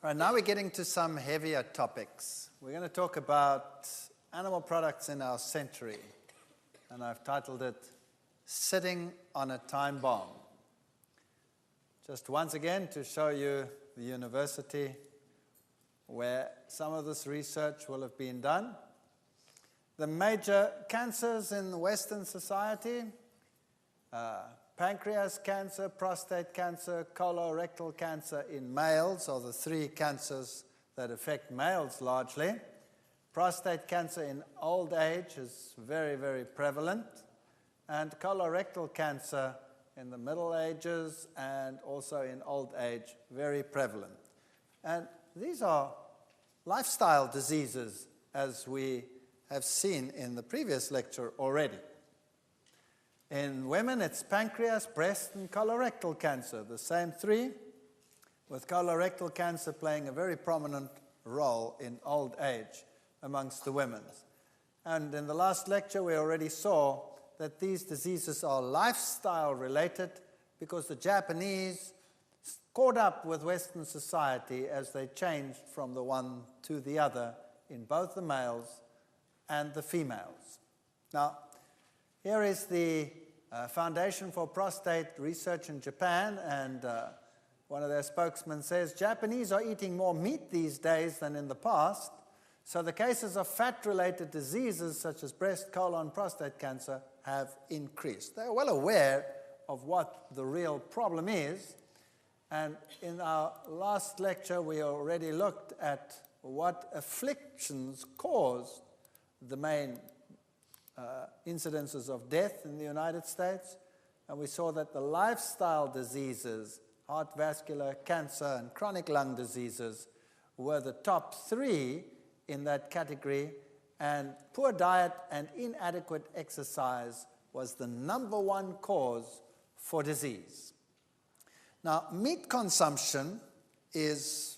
Right, now we're getting to some heavier topics. We're going to talk about animal products in our century, and I've titled it, Sitting on a Time Bomb. Just once again to show you the university where some of this research will have been done. The major cancers in Western society, pancreas cancer, prostate cancer, colorectal cancer in males are the three cancers that affect males largely. Prostate cancer in old age is very, very prevalent. And colorectal cancer in the Middle Ages and also in old age, very prevalent. And these are lifestyle diseases, as we have seen in the previous lecture already. In women, it's pancreas, breast, and colorectal cancer, the same three, with colorectal cancer playing a very prominent role in old age amongst the women. And in the last lecture, we already saw that these diseases are lifestyle related because the Japanese caught up with Western society as they changed from the one to the other in both the males and the females. Now, here is the Foundation for Prostate Research in Japan, and one of their spokesmen says, Japanese are eating more meat these days than in the past, so the cases of fat-related diseases such as breast, colon, prostate cancer have increased. They're well aware of what the real problem is, and in our last lecture we already looked at what afflictions caused the main incidences of death in the United States, and we saw that the lifestyle diseases, heart vascular, cancer, and chronic lung diseases were the top three in that category, and poor diet and inadequate exercise was the number one cause for disease. Now, meat consumption is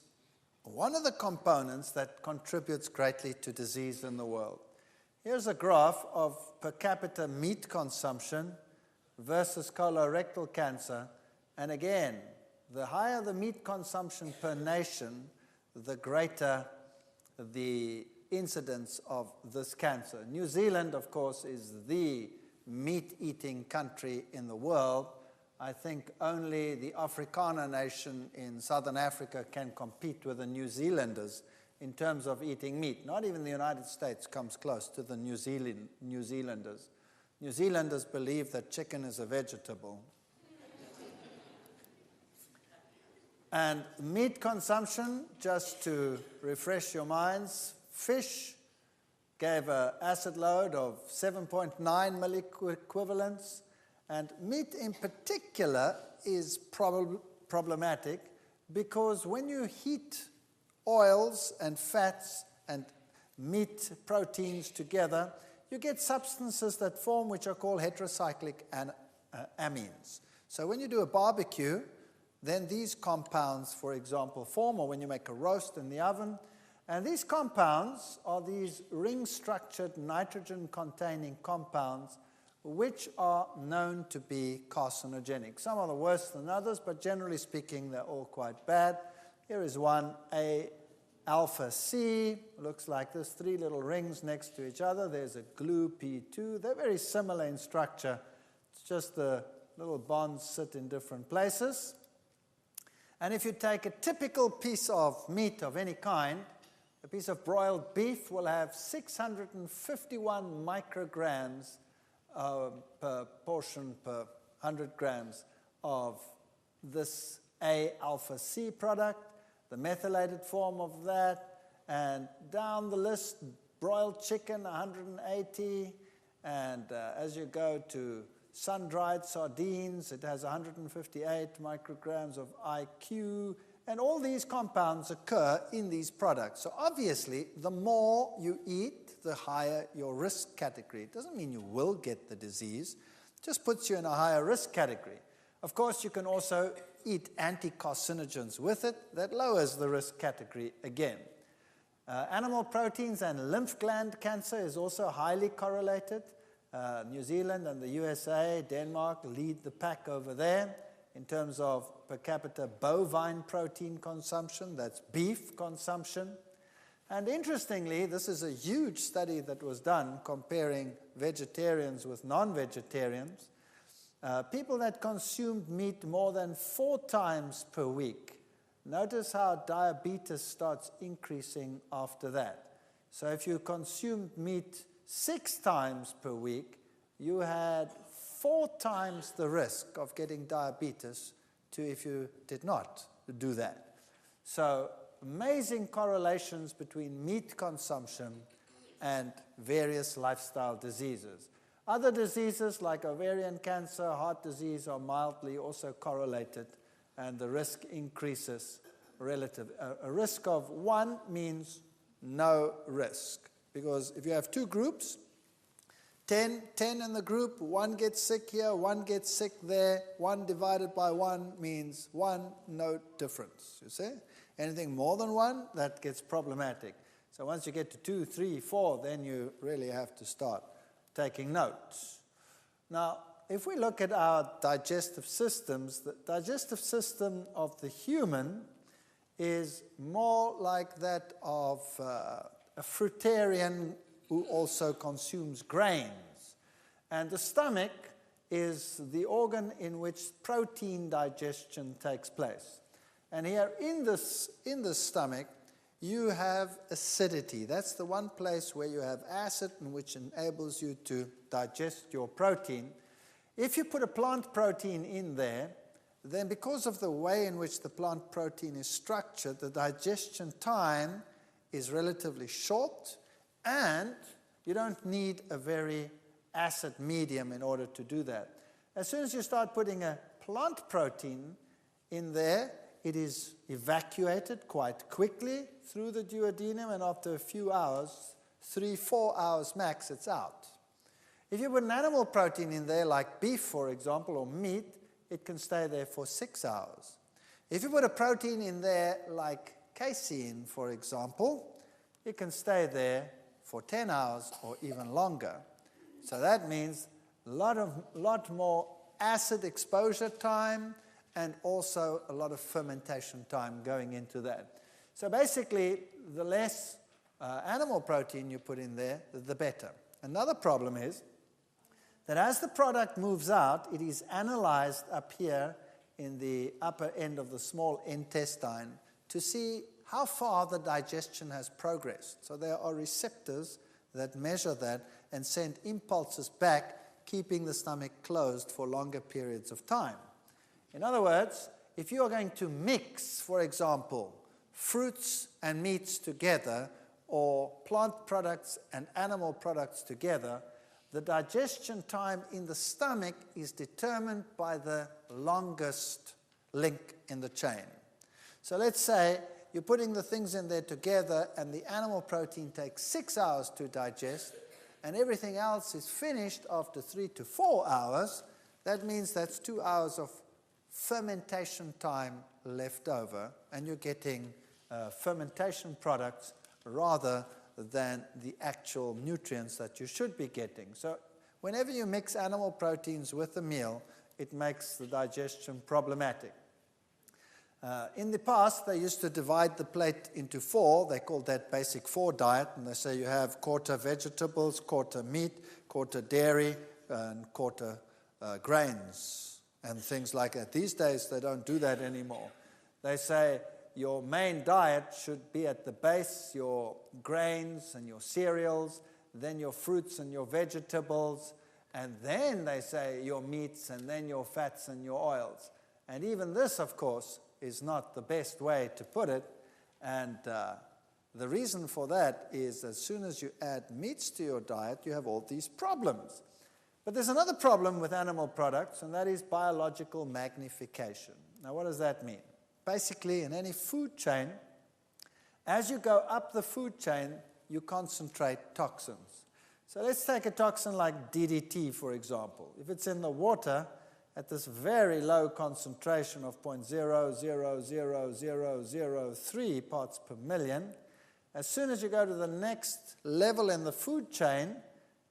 one of the components that contributes greatly to disease in the world. Here's a graph of per capita meat consumption versus colorectal cancer. And again, the higher the meat consumption per nation, the greater the incidence of this cancer. New Zealand, of course, is the meat-eating country in the world. I think only the Afrikaner nation in southern Africa can compete with the New Zealanders in terms of eating meat. Not even the United States comes close to the New Zealanders. New Zealanders believe that chicken is a vegetable. And meat consumption, just to refresh your minds, fish gave an acid load of 7.9 milliequivalents, and meat in particular is problematic because when you heat oils and fats and meat proteins together, you get substances that form which are called heterocyclic amines. So when you do a barbecue, then these compounds, for example, form, or when you make a roast in the oven, and these compounds are these ring-structured nitrogen-containing compounds which are known to be carcinogenic. Some are worse than others, but generally speaking, they're all quite bad. Here is one, A-alpha-C, looks like this, three little rings next to each other. There's a glue P2. They're very similar in structure. It's just the little bonds sit in different places. And if you take a typical piece of meat of any kind, a piece of broiled beef will have 651 micrograms per portion per 100 grams of this A-alpha-C product, the methylated form of that, and down the list, broiled chicken, 180, and as you go to sun-dried sardines, it has 158 micrograms of IQ, and all these compounds occur in these products. So obviously, the more you eat, the higher your risk category. It doesn't mean you will get the disease, it just puts you in a higher risk category. Of course, you can also eat anti-carcinogens with it. That lowers the risk category again. Animal proteins and lymph gland cancer is also highly correlated. New Zealand and the USA, Denmark lead the pack over there. in terms of per capita bovine protein consumption, that's beef consumption. And interestingly, this is a huge study that was done comparing vegetarians with non-vegetarians. People that consumed meat more than 4 times per week, notice how diabetes starts increasing after that. So if you consumed meat 6 times per week, you had 4 times the risk of getting diabetes to if you did not do that. So amazing correlations between meat consumption and various lifestyle diseases. Other diseases like ovarian cancer, heart disease are mildly also correlated, and the risk increases relative. A risk of 1 means no risk, because if you have 2 groups, 10 in the group, 1 gets sick here, 1 gets sick there, 1 divided by 1 means 1, no difference, you see? Anything more than 1, that gets problematic. So once you get to 2, 3, 4, then you really have to start taking notes. Now, if we look at our digestive systems, the digestive system of the human is more like that of a fruitarian who also consumes grains. And the stomach is the organ in which protein digestion takes place. And here in the stomach, you have acidity. That's the one place where you have acid, which enables you to digest your protein. If you put a plant protein in there, then because of the way in which the plant protein is structured, the digestion time is relatively short, and you don't need a very acid medium in order to do that. As soon as you start putting a plant protein in there, it is evacuated quite quickly through the duodenum, and after a few hours, 3-4 hours max, it's out. If you put an animal protein in there, like beef, for example, or meat, it can stay there for 6 hours. If you put a protein in there, like casein, for example, it can stay there for 10 hours or even longer. So that means a lot more acid exposure time, and also a lot of fermentation time going into that. So basically, the less animal protein you put in there, the better. Another problem is that as the product moves out, it is analyzed up here in the upper end of the small intestine to see how far the digestion has progressed. So there are receptors that measure that and send impulses back, keeping the stomach closed for longer periods of time. In other words, if you are going to mix, for example, fruits and meats together, or plant products and animal products together, the digestion time in the stomach is determined by the longest link in the chain. So let's say you're putting the things in there together, and the animal protein takes 6 hours to digest, and everything else is finished after 3 to 4 hours. That means that's 2 hours of fermentation time left over, and you're getting fermentation products rather than the actual nutrients that you should be getting. So whenever you mix animal proteins with a meal, it makes the digestion problematic. In the past, they used to divide the plate into 4. They called that basic 4 diet, and they say you have quarter vegetables, quarter meat, quarter dairy, and quarter grains, and things like that. These days, they don't do that anymore. They say your main diet should be at the base, your grains and your cereals, then your fruits and your vegetables, and then they say your meats, and then your fats and your oils. And even this, of course, is not the best way to put it, and the reason for that is as soon as you add meats to your diet, you have all these problems. But there's another problem with animal products, and that is biological magnification. Now, what does that mean? Basically, in any food chain, as you go up the food chain, you concentrate toxins. So let's take a toxin like DDT, for example. If it's in the water at this very low concentration of 0.000003 parts per million, as soon as you go to the next level in the food chain,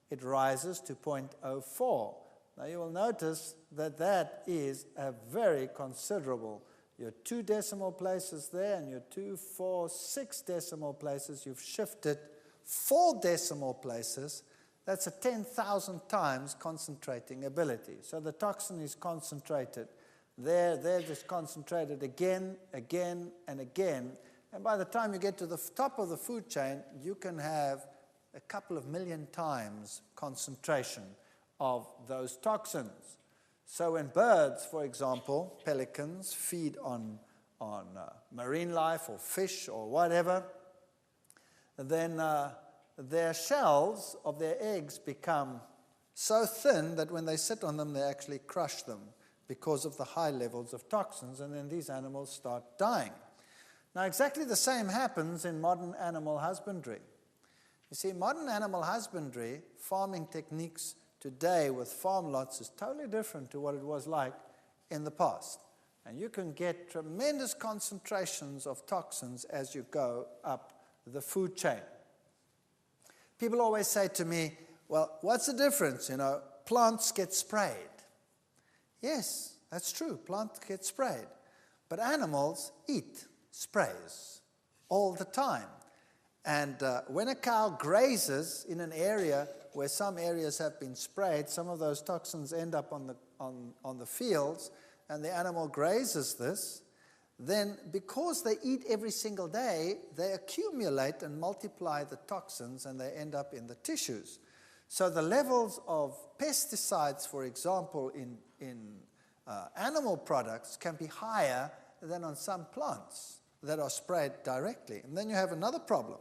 it rises to 0.04. Now you will notice that that is a very considerable. Your 2 decimal places there and your 2, 4, 6 decimal places, you've shifted 4 decimal places. That's a 10,000 times concentrating ability. So the toxin is concentrated there, just concentrated again, again, and again. And by the time you get to the top of the food chain, you can have a couple of million times concentration of those toxins. So when birds, for example, pelicans, feed on marine life or fish or whatever, then their shells of their eggs become so thin that when they sit on them, they actually crush them because of the high levels of toxins, and then these animals start dying. Now, exactly the same happens in modern animal husbandry. You see, modern animal husbandry, farming techniques today with farm lots is totally different to what it was like in the past. And you can get tremendous concentrations of toxins as you go up the food chain. People always say to me, well, what's the difference? You know, plants get sprayed. Yes, that's true. Plants get sprayed. But animals eat sprays all the time. And when a cow grazes in an area where some areas have been sprayed, some of those toxins end up on the fields, and the animal grazes this, then because they eat every single day, they accumulate and multiply the toxins, and they end up in the tissues. So the levels of pesticides, for example, in animal products can be higher than on some plants that are sprayed directly. And then you have another problem.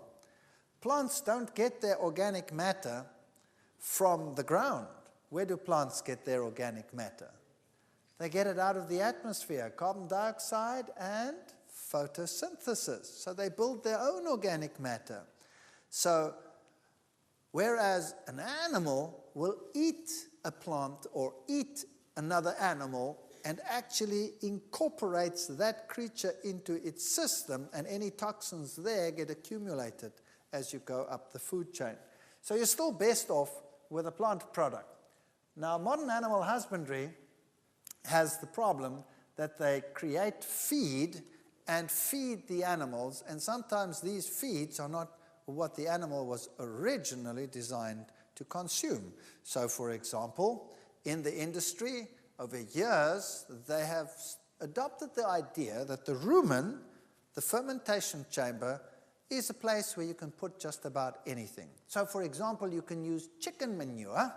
Plants don't get their organic matter from the ground. Where do plants get their organic matter? They get it out of the atmosphere, carbon dioxide and photosynthesis. So they build their own organic matter. So whereas an animal will eat a plant or eat another animal and actually incorporates that creature into its system, and any toxins there get accumulated as you go up the food chain. So you're still best off with a plant product. Now, modern animal husbandry has the problem that they create feed and feed the animals, and sometimes these feeds are not what the animal was originally designed to consume. So, for example, in the industry, over years, they have adopted the idea that the rumen, the fermentation chamber, is a place where you can put just about anything. So, for example, you can use chicken manure,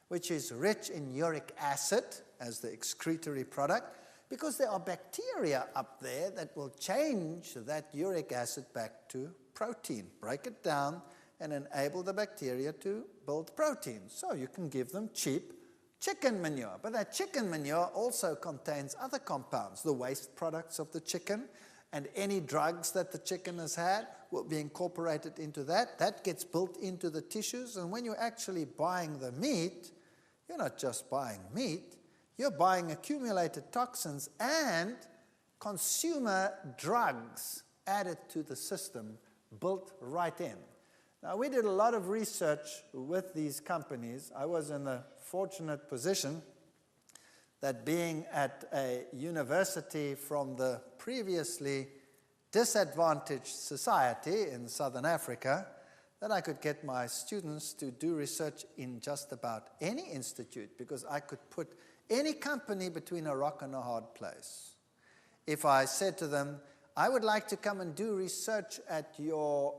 which is rich in uric acid as the excretory product, because there are bacteria up there that will change that uric acid back to protein, break it down, and enable the bacteria to build protein. So you can give them cheap chicken manure. But that chicken manure also contains other compounds, the waste products of the chicken, and any drugs that the chicken has had will be incorporated into that. That gets built into the tissues, and when you're actually buying the meat, you're not just buying meat, you're buying accumulated toxins and consumer drugs added to the system, built right in. Now, we did a lot of research with these companies. I was in a fortunate position that being at a university from the previously disadvantaged society in Southern Africa, that I could get my students to do research in just about any institute, because I could put any company between a rock and a hard place. If I said to them, I would like to come and do research at your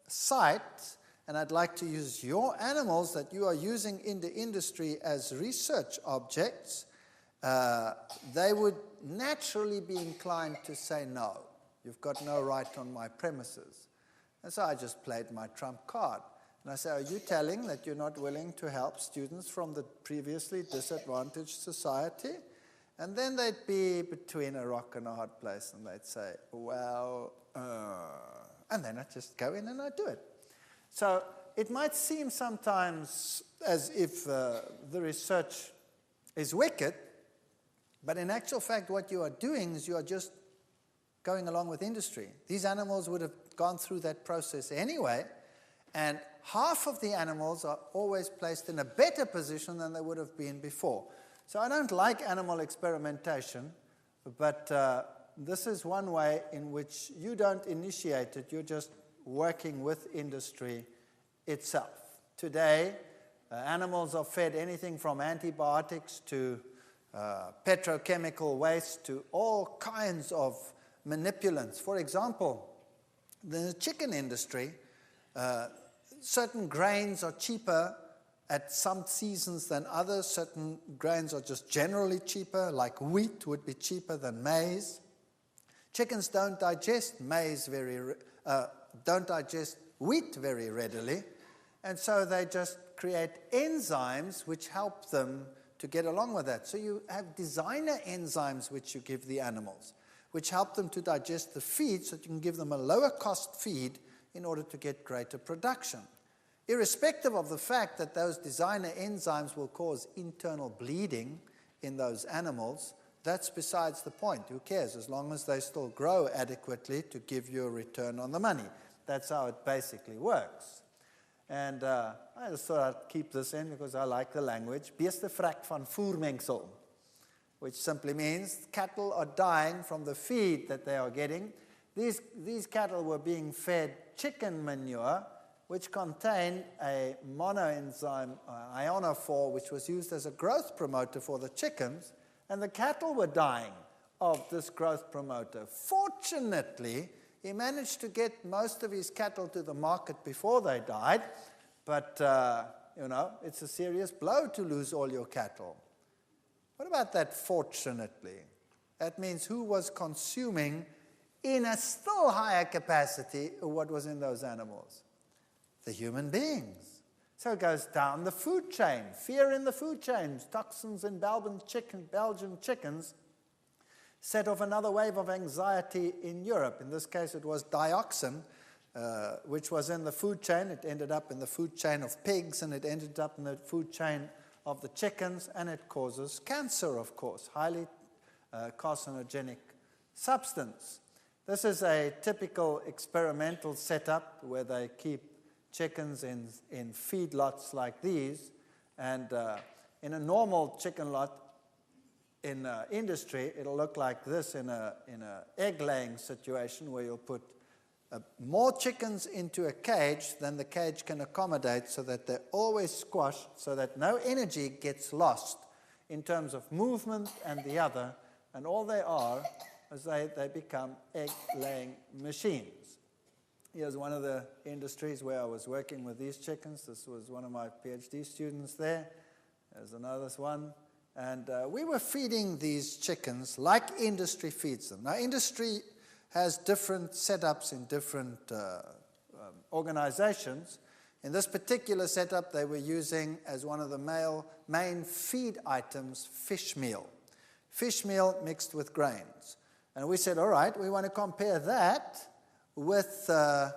site, and I'd like to use your animals that you are using in the industry as research objects, they would naturally be inclined to say, no, you've got no right on my premises. And so I just played my trump card. And I say, are you telling that you're not willing to help students from the previously disadvantaged society? And then they'd be between a rock and a hard place, and they'd say, well, and then I'd just go in and I'd do it. So it might seem sometimes as if the research is wicked, but in actual fact, what you are doing is you are just going along with industry. These animals would have gone through that process anyway, And half of the animals are always placed in a better position than they would have been before. So I don't like animal experimentation, but this is one way in which you don't initiate it, you're just working with industry itself. Today, animals are fed anything from antibiotics to petrochemical waste to all kinds of manipulants. For example, the chicken industry, certain grains are cheaper at some seasons than others. Certain grains are just generally cheaper, like wheat would be cheaper than maize. Chickens don't digest wheat very readily, and so they just create enzymes which help them to get along with that. So you have designer enzymes which you give the animals, which help them to digest the feed so that you can give them a lower cost feed in order to get greater production. Irrespective of the fact that those designer enzymes will cause internal bleeding in those animals, that's besides the point. Who cares? As long as they still grow adequately to give you a return on the money. That's how it basically works. And I just thought I'd keep this in because I like the language. Beestevrek van voermengsel, which simply means cattle are dying from the feed that they are getting. These cattle were being fed chicken manure, which contained a monoenzyme, ionophore, which was used as a growth promoter for the chickens, and the cattle were dying of this growth promoter. Fortunately, he managed to get most of his cattle to the market before they died, but, it's a serious blow to lose all your cattle. What about that fortunately? That means who was consuming in a still higher capacity what was in those animals? The human beings. So it goes down the food chain. Fear in the food chain. Toxins in Belgian chickens set off another wave of anxiety in Europe. In this case, it was dioxin, which was in the food chain. It ended up in the food chain of pigs, and it ended up in the food chain of the chickens, and it causes cancer, of course, highly carcinogenic substance. This is a typical experimental setup where they keep chickens in feedlots like these, and in a normal chicken lot in industry, it'll look like this in a egg-laying situation where you'll put more chickens into a cage than the cage can accommodate so that they're always squashed so that no energy gets lost in terms of movement and the other, and all they are is they become egg-laying machines. Here's one of the industries where I was working with these chickens. This was one of my PhD students there. There's another one. And we were feeding these chickens like industry feeds them. Now, industry has different setups in different organizations. In this particular setup, they were using as one of the main feed items fish meal. Fish meal mixed with grains. And we said, all right, we want to compare that with a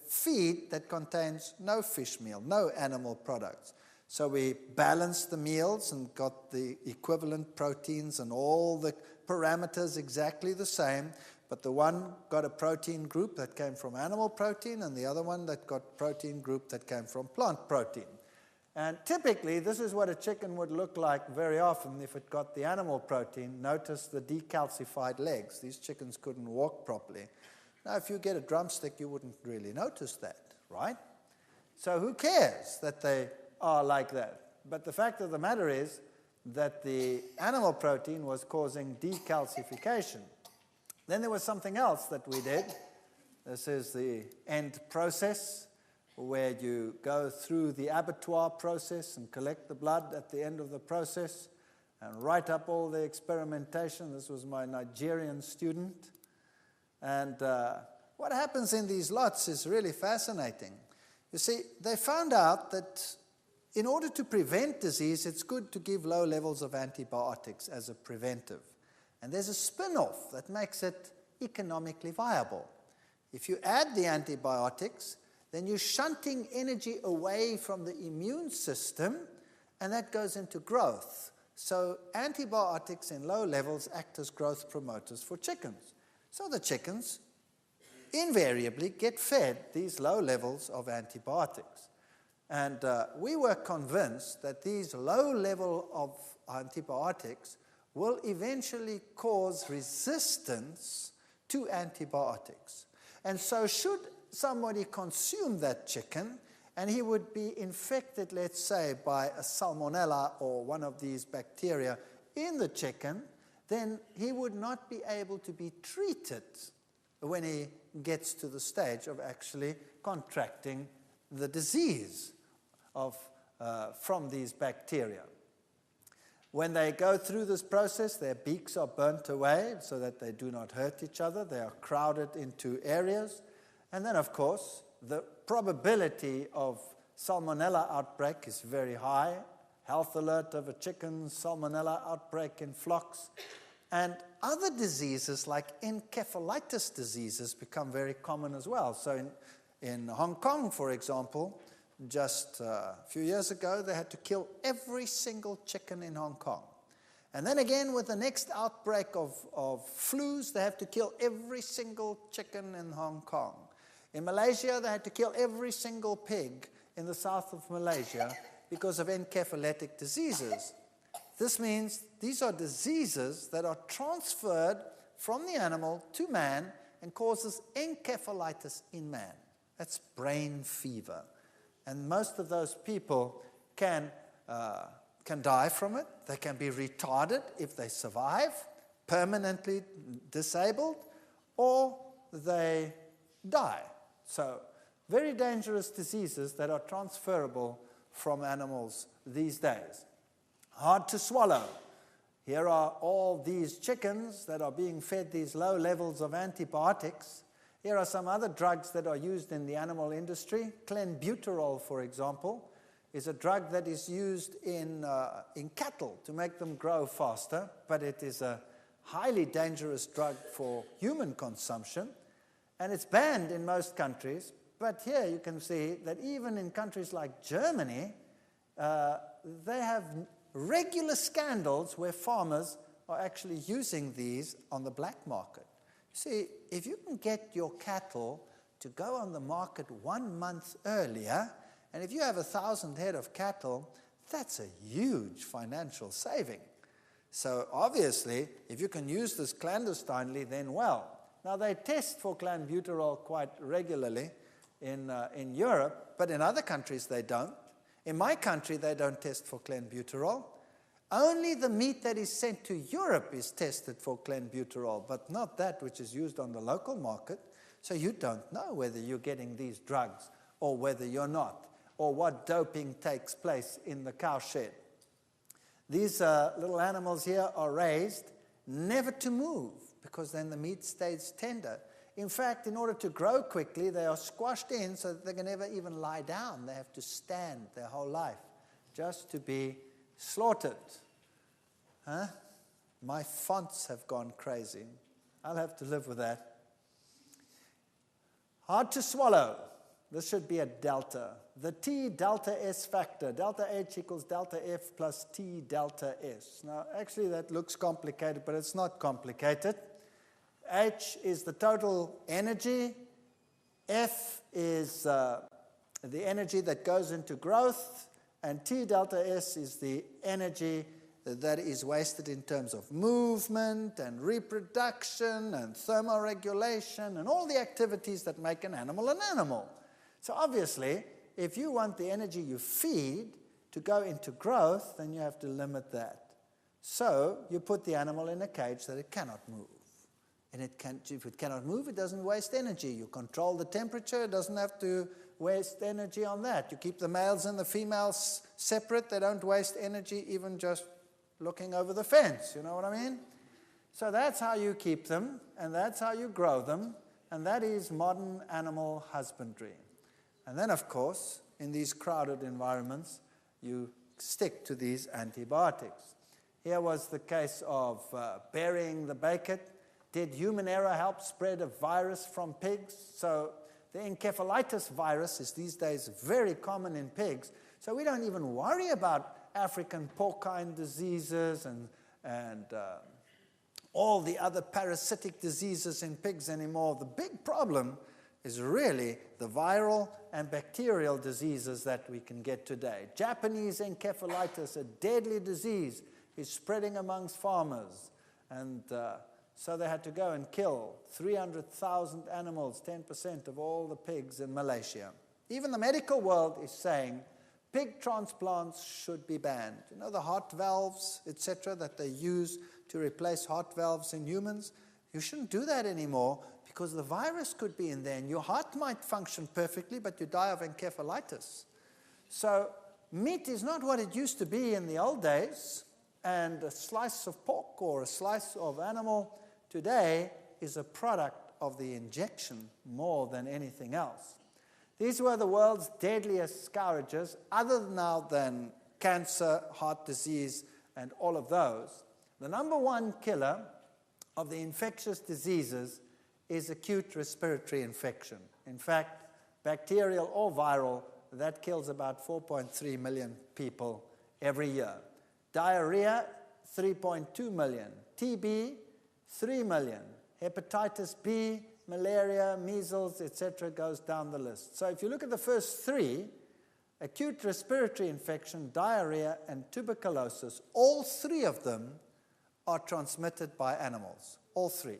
feed that contains no fish meal, no animal products. So we balanced the meals and got the equivalent proteins and all the parameters exactly the same, but the one got a protein group that came from animal protein and the other one that got protein group that came from plant protein. And typically, this is what a chicken would look like very often if it got the animal protein. Notice the decalcified legs. These chickens couldn't walk properly. Now, if you get a drumstick, you wouldn't really notice that, right? So who cares that they are like that? But the fact of the matter is that the animal protein was causing decalcification. Then there was something else that we did. This is the end process, where you go through the abattoir process and collect the blood at the end of the process and write up all the experimentation. This was my Nigerian student. And what happens in these lots is really fascinating. You see, they found out that in order to prevent disease, it's good to give low levels of antibiotics as a preventive. And there's a spin-off that makes it economically viable. If you add the antibiotics, then you're shunting energy away from the immune system, and that goes into growth. So antibiotics in low levels act as growth promoters for chickens. So the chickens invariably get fed these low levels of antibiotics. And we were convinced that these low level of antibiotics will eventually cause resistance to antibiotics. And so should somebody consume that chicken and he would be infected, let's say, by a salmonella or one of these bacteria in the chicken, then he would not be able to be treated when he gets to the stage of actually contracting the disease from these bacteria. When they go through this process, their beaks are burnt away so that they do not hurt each other. They are crowded into areas. And then, of course, the probability of salmonella outbreak is very high. Health alert of a chicken, salmonella outbreak in flocks. And other diseases like encephalitis diseases become very common as well. So in Hong Kong, for example, just a few years ago, they had to kill every single chicken in Hong Kong. And then again, with the next outbreak of flus, they have to kill every single chicken in Hong Kong. In Malaysia, they had to kill every single pig in the south of Malaysia because of encephalitic diseases. This means these are diseases that are transferred from the animal to man and causes encephalitis in man. That's brain fever. And most of those people can die from it. They can be retarded if they survive, permanently disabled, or they die. So very dangerous diseases that are transferable from animals these days. Hard to swallow. Here are all these chickens that are being fed these low levels of antibiotics. Here are some other drugs that are used in the animal industry. Clenbuterol, for example, is a drug that is used in cattle to make them grow faster, but it is a highly dangerous drug for human consumption, and it's banned in most countries. But here you can see that even in countries like Germany, they have regular scandals where farmers are actually using these on the black market. See, if you can get your cattle to go on the market 1 month earlier, and if you have 1,000 head of cattle, that's a huge financial saving. So obviously, if you can use this clandestinely, then well. Now they test for clenbuterol quite regularly in Europe, but in other countries they don't. In my country, they don't test for clenbuterol. Only the meat that is sent to Europe is tested for clenbuterol, but not that which is used on the local market. So you don't know whether you're getting these drugs or whether you're not, or what doping takes place in the cowshed. These little animals here are raised never to move, because then the meat stays tender. In fact, in order to grow quickly, they are squashed in so that they can never even lie down. They have to stand their whole life just to be slaughtered. Huh? My fonts have gone crazy. I'll have to live with that. Hard to swallow. This should be a delta. The T delta S factor, delta H equals delta F plus T delta S. Now, actually, that looks complicated, but it's not complicated. H is the total energy. F is the energy that goes into growth. And T delta S is the energy that is wasted in terms of movement and reproduction and thermoregulation and all the activities that make an animal an animal. So obviously, if you want the energy you feed to go into growth, then you have to limit that. So you put the animal in a cage that it cannot move. And if it cannot move, it doesn't waste energy. You control the temperature, it doesn't have to waste energy on that. You keep the males and the females separate, they don't waste energy even just looking over the fence, you know what I mean? So that's how you keep them, and that's how you grow them, and that is modern animal husbandry. And then, of course, in these crowded environments, you stick to these antibiotics. Here was the case of burying the bacon. Did human error help spread a virus from pigs? So the encephalitis virus is these days very common in pigs. So we don't even worry about African porcine diseases and all the other parasitic diseases in pigs anymore. The big problem is really the viral and bacterial diseases that we can get today. Japanese encephalitis, a deadly disease, is spreading amongst farmers. And so they had to go and kill 300,000 animals, 10% of all the pigs in Malaysia. Even the medical world is saying pig transplants should be banned. You know, the heart valves, etc., that they use to replace heart valves in humans? You shouldn't do that anymore because the virus could be in there and your heart might function perfectly, but you die of encephalitis. So meat is not what it used to be in the old days, and a slice of pork or a slice of animal today is a product of the injection more than anything else. These were the world's deadliest scourges, other now than cancer, heart disease, and all of those. The number one killer of the infectious diseases is acute respiratory infection. In fact, bacterial or viral, that kills about 4.3 million people every year. Diarrhea, 3.2 million. TB, 3 million. Hepatitis B, malaria, measles, etc., goes down the list. So if you look at the first three, acute respiratory infection, diarrhea, and tuberculosis, all three of them are transmitted by animals, all three.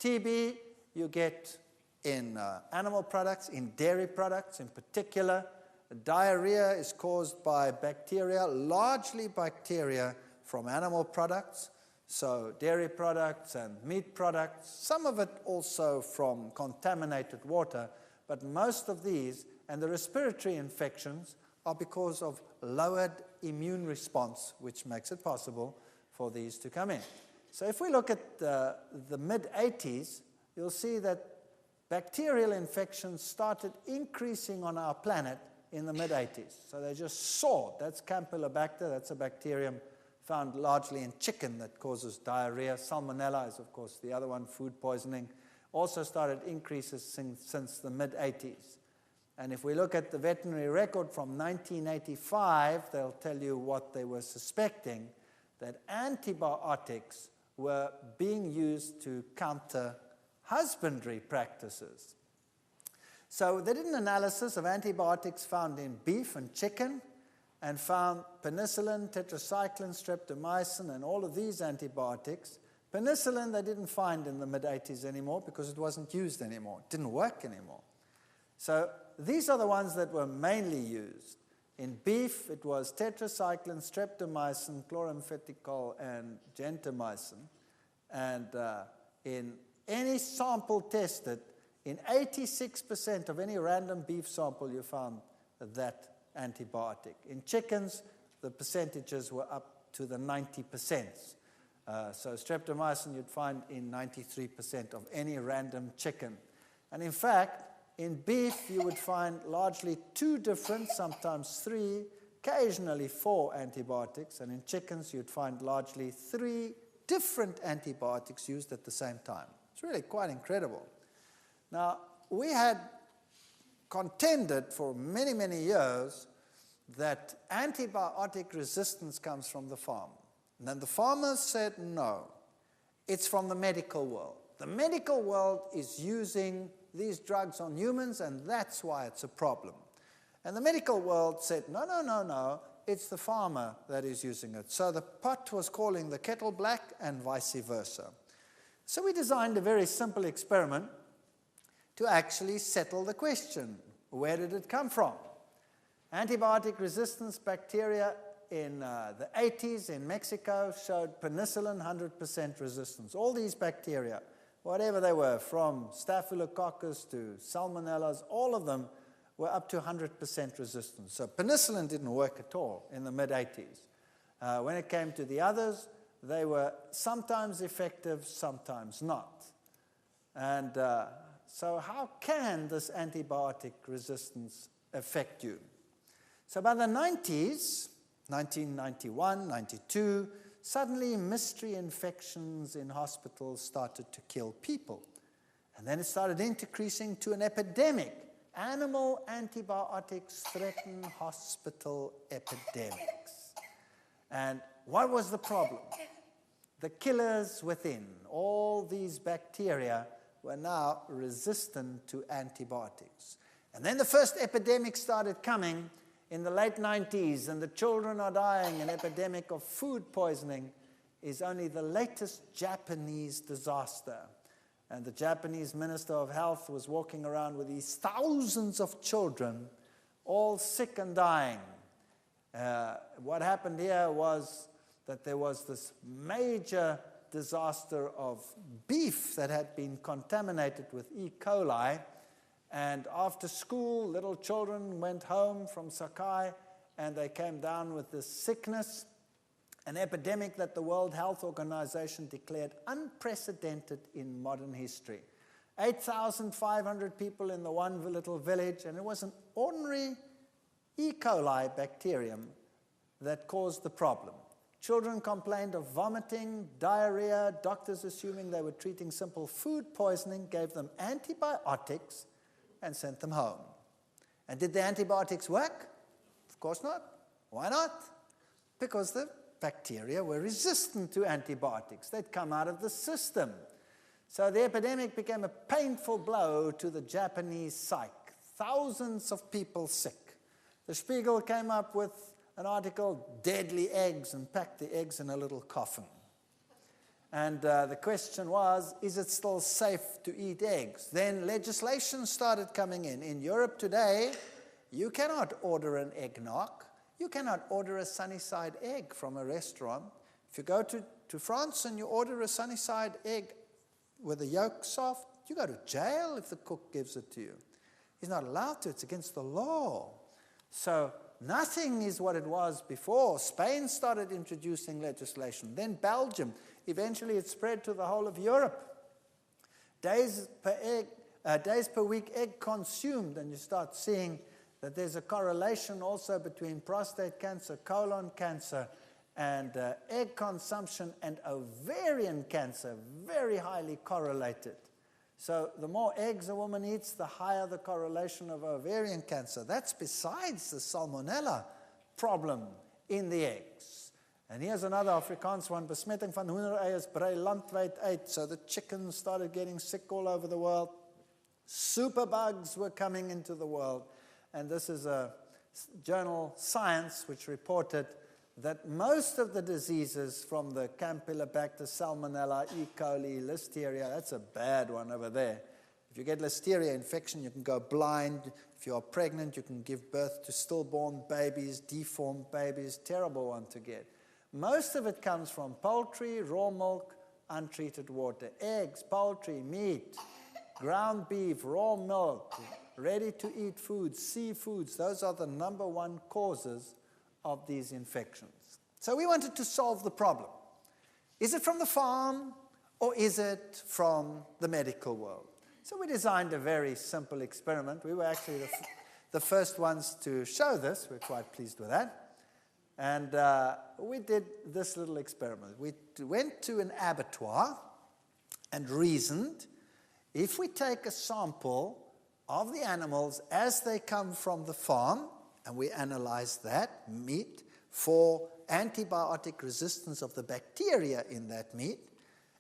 TB you get in animal products, in dairy products in particular. Diarrhea is caused by bacteria, largely bacteria from animal products, so dairy products and meat products, some of it also from contaminated water, but most of these, and the respiratory infections, are because of lowered immune response, which makes it possible for these to come in. So if we look at the mid-80s, you'll see that bacterial infections started increasing on our planet in the mid-80s. So they just soared. That's Campylobacter. That's a bacterium found largely in chicken that causes diarrhea. Salmonella is, of course, the other one, food poisoning. Also started increases since the mid-80s. And if we look at the veterinary record from 1985, they'll tell you what they were suspecting, that antibiotics were being used to counter husbandry practices. So they did an analysis of antibiotics found in beef and chicken and found penicillin, tetracycline, streptomycin, and all of these antibiotics. Penicillin they didn't find in the mid-80s anymore because it wasn't used anymore. It didn't work anymore. So these are the ones that were mainly used. In beef, it was tetracycline, streptomycin, chloramphenicol, and gentamicin. And in any sample tested, in 86% of any random beef sample, you found that antibiotic. In chickens, the percentages were up to the 90%. So streptomycin you'd find in 93% of any random chicken. And in fact, in beef, you would find largely 2 different, sometimes 3, occasionally 4 antibiotics. And in chickens, you'd find largely 3 different antibiotics used at the same time. It's really quite incredible. Now, we had contended for many, many years that antibiotic resistance comes from the farm. And then the farmers said, no, it's from the medical world. The medical world is using these drugs on humans, and that's why it's a problem. And the medical world said, no, no, no, no, it's the farmer that is using it. So the pot was calling the kettle black and vice versa. So we designed a very simple experiment to actually settle the question. Where did it come from? Antibiotic resistance bacteria in the 80s in Mexico showed penicillin 100% resistance. All these bacteria, whatever they were, from Staphylococcus to Salmonellas, all of them were up to 100% resistance. So penicillin didn't work at all in the mid-80s. When it came to the others, they were sometimes effective, sometimes not. And so how can this antibiotic resistance affect you? So by the 90s, 1991, 92, suddenly mystery infections in hospitals started to kill people. And then it started increasing to an epidemic. Animal antibiotics threaten hospital epidemics. And what was the problem? the killers within, all these bacteria, were now resistant to antibiotics. And then the first epidemic started coming in the late 90s, and the children are dying. An epidemic of food poisoning is only the latest Japanese disaster. And the Japanese Minister of Health was walking around with these thousands of children, all sick and dying. What happened here was that there was this major disaster of beef that had been contaminated with E. coli. And after school, little children went home from Sakai, and they came down with this sickness, an epidemic that the World Health Organization declared unprecedented in modern history. 8,500 people in the one little village, and it was an ordinary E. coli bacterium that caused the problem. Children complained of vomiting, diarrhea. Doctors, assuming they were treating simple food poisoning, gave them antibiotics and sent them home. And did the antibiotics work? Of course not. Why not? Because the bacteria were resistant to antibiotics. They'd come out of the system. So the epidemic became a painful blow to the Japanese psyche. Thousands of people sick. The Spiegel came up with an article, "Deadly Eggs," and packed the eggs in a little coffin. And the question was, is it still safe to eat eggs? Then legislation started coming in. In Europe today, you cannot order an eggnog. You cannot order a Sunnyside egg from a restaurant. If you go to France and you order a Sunnyside egg with the yolk soft, you go to jail if the cook gives it to you. He's not allowed to. It's against the law. So nothing is what it was before. Spain started introducing legislation. Then Belgium. Eventually it spread to the whole of Europe. Days per week egg consumed, and you start seeing that there's a correlation also between prostate cancer, colon cancer, and egg consumption and ovarian cancer, very highly correlated. So the more eggs a woman eats, the higher the correlation of ovarian cancer. That's besides the salmonella problem in the eggs. And here's another Afrikaans one, besmetting van hoendereiers brei landwyd uit. So the chickens started getting sick all over the world. Superbugs were coming into the world. And this is a journal, Science, which reported that most of the diseases from the Campylobacter, Salmonella, E. coli, Listeria, that's a bad one over there. If you get Listeria infection, you can go blind. If you are pregnant, you can give birth to stillborn babies, deformed babies, terrible one to get. Most of it comes from poultry, raw milk, untreated water, eggs, poultry, meat, ground beef, raw milk, ready-to-eat foods, seafoods. Those are the number one causes of these infections. So we wanted to solve the problem. Is it from the farm or is it from the medical world? So we designed a very simple experiment. We were actually the first ones to show this. We're quite pleased with that. And we did this little experiment. We went to an abattoir and reasoned, if we take a sample of the animals as they come from the farm, and we analyze that meat for antibiotic resistance of the bacteria in that meat,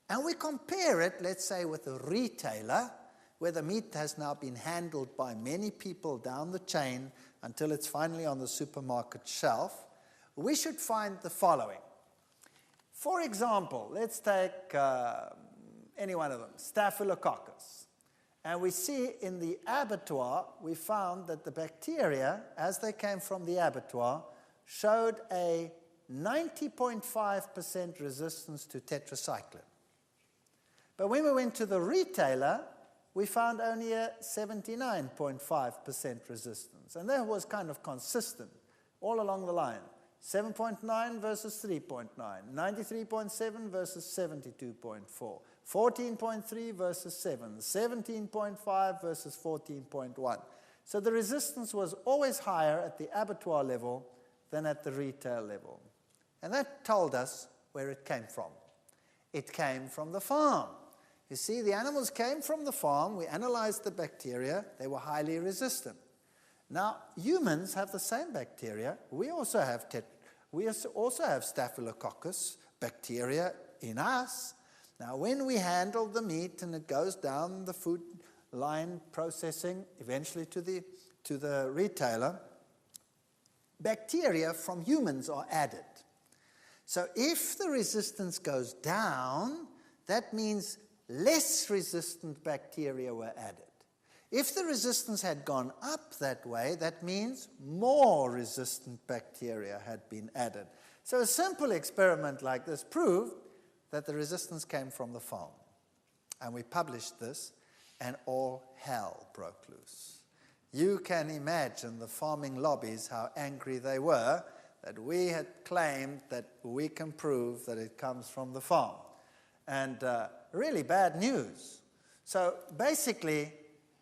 and we compare it, let's say, with a retailer, where the meat has now been handled by many people down the chain until it's finally on the supermarket shelf, we should find the following. For example, let's take any one of them, Staphylococcus. And we see in the abattoir, we found that the bacteria, as they came from the abattoir, showed a 90.5% resistance to tetracycline. But when we went to the retailer, we found only a 79.5% resistance. And that was kind of consistent all along the line. 7.9 versus 3.9, 93.7 versus 72.4, 14.3 versus 7, 17.5 versus 14.1. So the resistance was always higher at the abattoir level than at the retail level. And that told us where it came from. It came from the farm. You see, the animals came from the farm. We analyzed the bacteria. They were highly resistant. Now, humans have the same bacteria. We also have Staphylococcus bacteria in us. Now, when we handle the meat and it goes down the food line processing, eventually to the retailer, bacteria from humans are added. So if the resistance goes down, that means less resistant bacteria were added. If the resistance had gone up that way, that means more resistant bacteria had been added. So a simple experiment like this proved that the resistance came from the farm. And we published this, and all hell broke loose. You can imagine the farming lobbies, how angry they were that we had claimed that we can prove that it comes from the farm. And really bad news. So basically,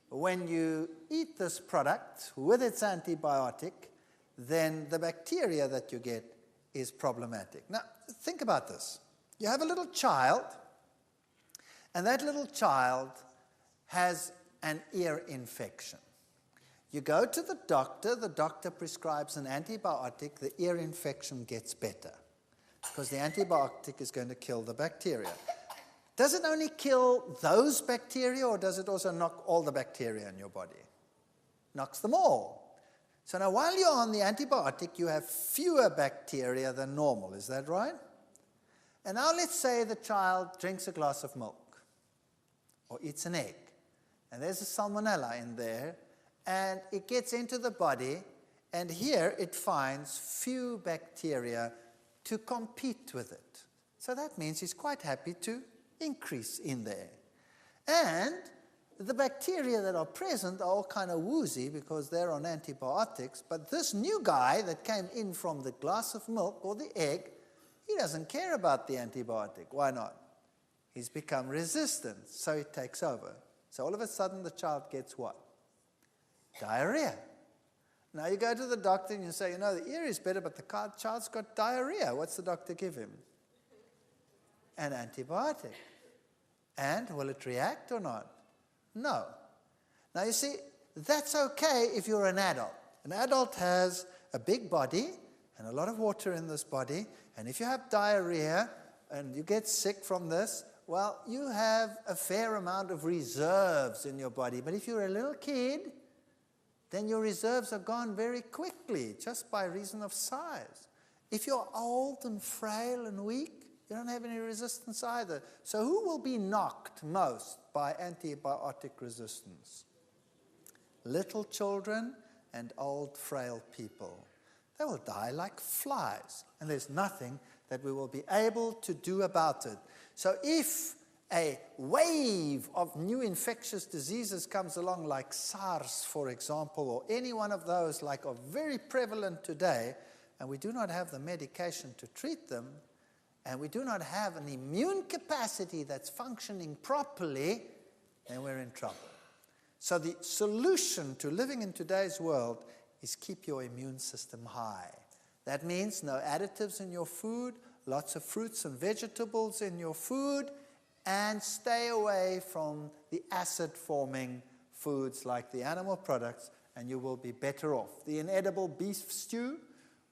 when you eat this product with its antibiotic, then the bacteria that you get is problematic. Now, think about this. You have a little child, and that little child has an ear infection. You go to the doctor prescribes an antibiotic, the ear infection gets better because the antibiotic is going to kill the bacteria. Does it only kill those bacteria, or does it also knock all the bacteria in your body? Knocks them all. So now while you're on the antibiotic, you have fewer bacteria than normal. Is that right? And now let's say the child drinks a glass of milk or eats an egg, and there's a salmonella in there, and it gets into the body, and here it finds few bacteria to compete with it. So that means he's quite happy to increase in there. And the bacteria that are present are all kind of woozy because they're on antibiotics, but this new guy that came in from the glass of milk or the egg, he doesn't care about the antibiotic. Why not? He's become resistant, so it takes over. So all of a sudden the child gets what? Diarrhea. Now you go to the doctor and you say, the ear is better, but the child's got diarrhea. What's the doctor give him? An antibiotic. And will it react or not? No. Now you see, that's okay if you're an adult. An adult has a big body and a lot of water in this body, and if you have diarrhea and you get sick from this, well, you have a fair amount of reserves in your body. But if you're a little kid, then your reserves are gone very quickly, just by reason of size. If you're old and frail and weak, you don't have any resistance either. So who will be knocked most by antibiotic resistance? Little children and old, frail people. They will die like flies, and there's nothing that we will be able to do about it. So if a wave of new infectious diseases comes along, like SARS, for example, or any one of those like are very prevalent today, and we do not have the medication to treat them, and we do not have an immune capacity that's functioning properly, then we're in trouble. So the solution to living in today's world is keep your immune system high. That means no additives in your food, lots of fruits and vegetables in your food, and stay away from the acid-forming foods like the animal products, and you will be better off. The inedible beef stew,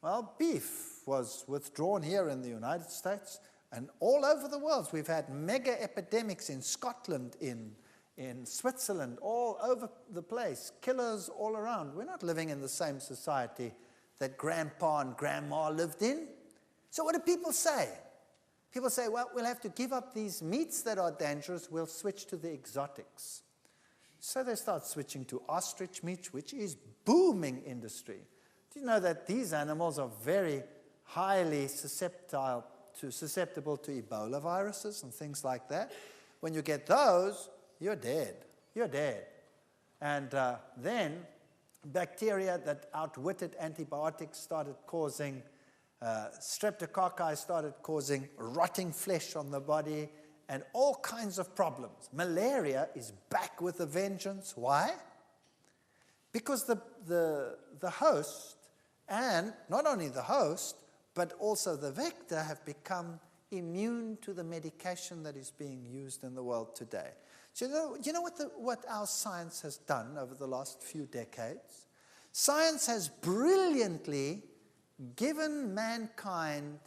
well, beef was withdrawn here in the United States and all over the world. We've had mega epidemics in Scotland, in Switzerland, all over the place, killers all around. We're not living in the same society that grandpa and grandma lived in. So what do people say? People say, well, we'll have to give up these meats that are dangerous, we'll switch to the exotics. So they start switching to ostrich meat, which is booming industry. Do you know that these animals are very highly susceptible to Ebola viruses and things like that? When you get those, you're dead. You're dead. And then bacteria that outwitted antibiotics started causing streptococci, started causing rotting flesh on the body and all kinds of problems. Malaria is back with a vengeance. Why? Because the host, and not only the host, but also the vector, have become immune to the medication that is being used in the world today. So you know what our science has done over the last few decades? Science has brilliantly given mankind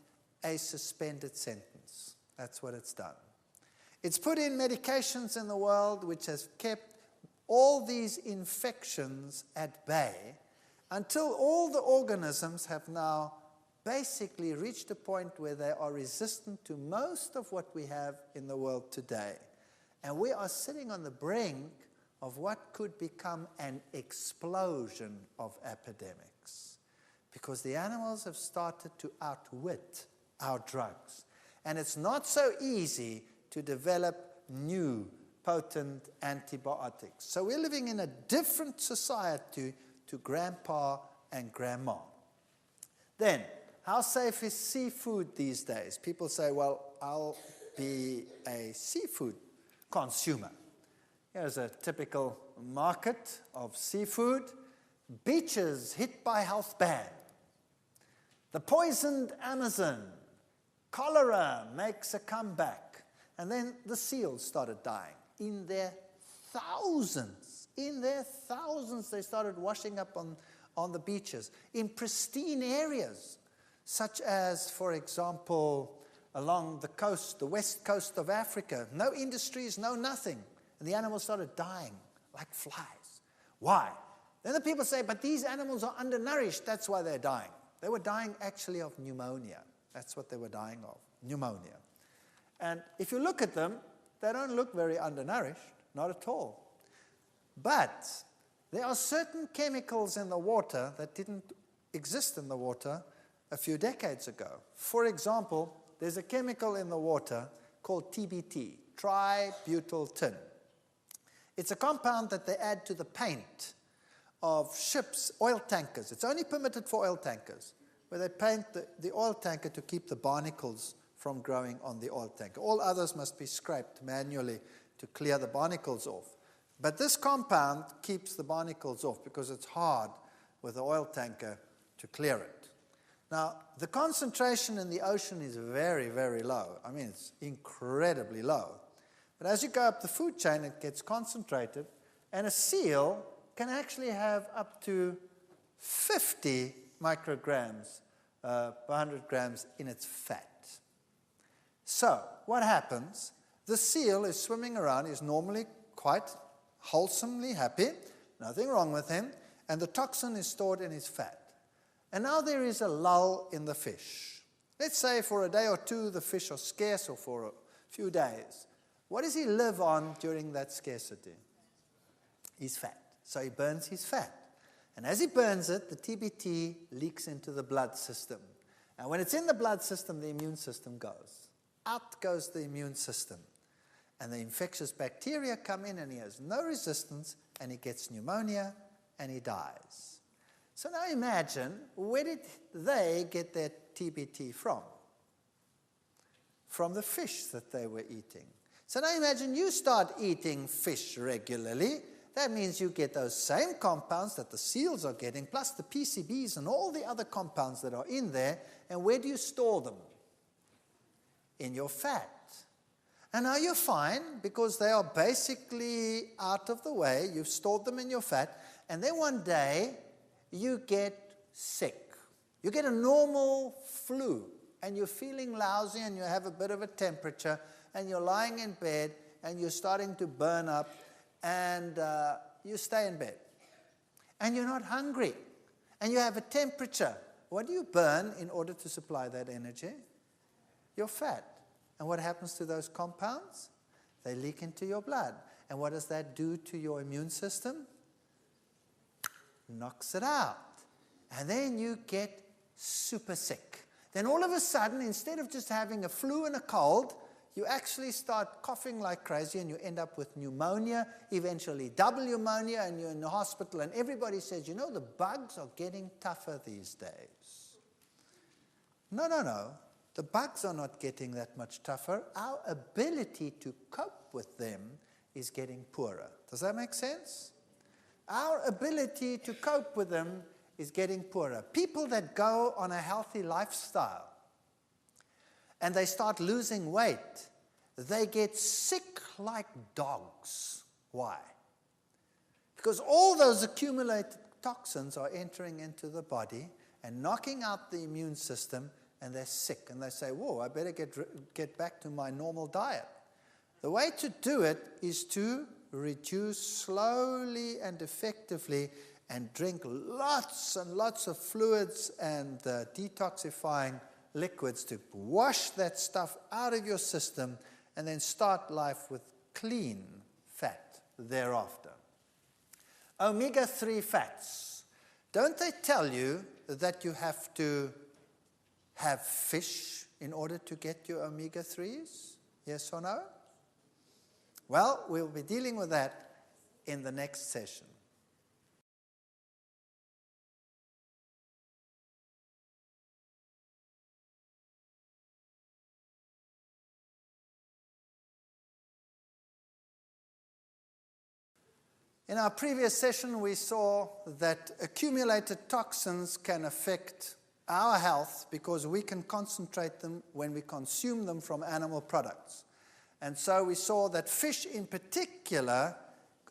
a suspended sentence. That's what it's done. It's put in medications in the world which has kept all these infections at bay until all the organisms have now basically reached a point where they are resistant to most of what we have in the world today. And we are sitting on the brink of what could become an explosion of epidemics, because the animals have started to outwit our drugs. And it's not so easy to develop new potent antibiotics. So we're living in a different society to grandpa and grandma. Then, how safe is seafood these days? People say, well, I'll be a seafood consumer. Here's a typical market of seafood. Beaches hit by health ban. The poisoned Amazon. Cholera makes a comeback. And then the seals started dying. In their thousands, they started washing up on the beaches. In pristine areas, such as, for example, along the coast, the west coast of Africa. No industries, no nothing. And the animals started dying like flies. Why? Then the people say, but these animals are undernourished, that's why they're dying. They were dying actually of pneumonia. That's what they were dying of, pneumonia. And if you look at them, they don't look very undernourished, not at all. But there are certain chemicals in the water that didn't exist in the water a few decades ago. For example, there's a chemical in the water called TBT, tributyl tin. It's a compound that they add to the paint of ships, oil tankers. It's only permitted for oil tankers, where they paint the oil tanker to keep the barnacles from growing on the oil tanker. All others must be scraped manually to clear the barnacles off. But this compound keeps the barnacles off because it's hard with the oil tanker to clear it. Now, the concentration in the ocean is very, very low. I mean, it's incredibly low. But as you go up the food chain, it gets concentrated, and a seal can actually have up to 50 micrograms per 100 grams in its fat. So, what happens? The seal is swimming around, is normally quite wholesomely happy, nothing wrong with him, and the toxin is stored in his fat. And now there is a lull in the fish. Let's say for a day or two the fish are scarce, or for a few days. What does he live on during that scarcity? His fat. So he burns his fat. And as he burns it, the TBT leaks into the blood system. And when it's in the blood system, the immune system goes. Out goes the immune system. And the infectious bacteria come in, and he has no resistance, and he gets pneumonia, and he dies. So now imagine, where did they get their TBT from? From the fish that they were eating. So now imagine you start eating fish regularly. That means you get those same compounds that the seals are getting, plus the PCBs and all the other compounds that are in there. And where do you store them? In your fat. And now you're fine, because they are basically out of the way. You've stored them in your fat. And then one day, you get sick. You get a normal flu, and you're feeling lousy, and you have a bit of a temperature, and you're lying in bed, and you're starting to burn up, and you stay in bed. And you're not hungry, and you have a temperature. What do you burn in order to supply that energy? Your fat. And what happens to those compounds? They leak into your blood. And what does that do to your immune system? Knocks it out. And then you get super sick. Then all of a sudden, instead of just having a flu and a cold, you actually start coughing like crazy, and you end up with pneumonia, eventually double pneumonia, and you're in the hospital, and everybody says, you know, the bugs are getting tougher these days. No. The bugs are not getting that much tougher. Our ability to cope with them is getting poorer. Does that make sense? Our ability to cope with them is getting poorer. People that go on a healthy lifestyle and they start losing weight, they get sick like dogs. Why? Because all those accumulated toxins are entering into the body and knocking out the immune system and they're sick, and they say, whoa, I better get back to my normal diet. The way to do it is to reduce slowly and effectively and drink lots and lots of fluids and detoxifying liquids to wash that stuff out of your system, and then start life with clean fat thereafter. Omega-3 fats. Don't they tell you that you have to have fish in order to get your omega-3s? Yes or no? Well, we'll be dealing with that in the next session. In our previous session, we saw that accumulated toxins can affect our health because we can concentrate them when we consume them from animal products. And so we saw that fish in particular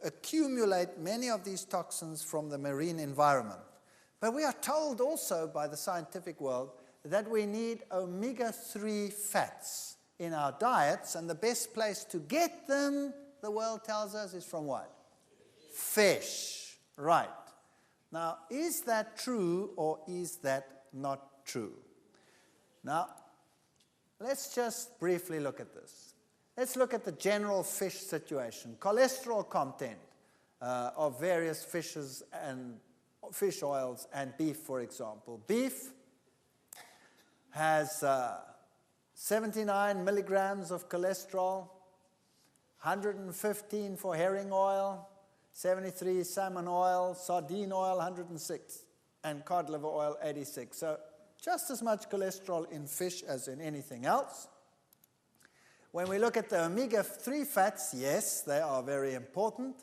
accumulate many of these toxins from the marine environment. But we are told also by the scientific world that we need omega-3 fats in our diets, and the best place to get them, the world tells us, is from what? Fish. Right. Now, is that true or is that not true? Now, let's just briefly look at this. Let's look at the general fish situation. Cholesterol content of various fishes and fish oils and beef, for example. Beef has 79 milligrams of cholesterol, 115 for herring oil, 73 salmon oil, sardine oil 106, and cod liver oil 86. So just as much cholesterol in fish as in anything else. When we look at the omega-3 fats, yes, they are very important.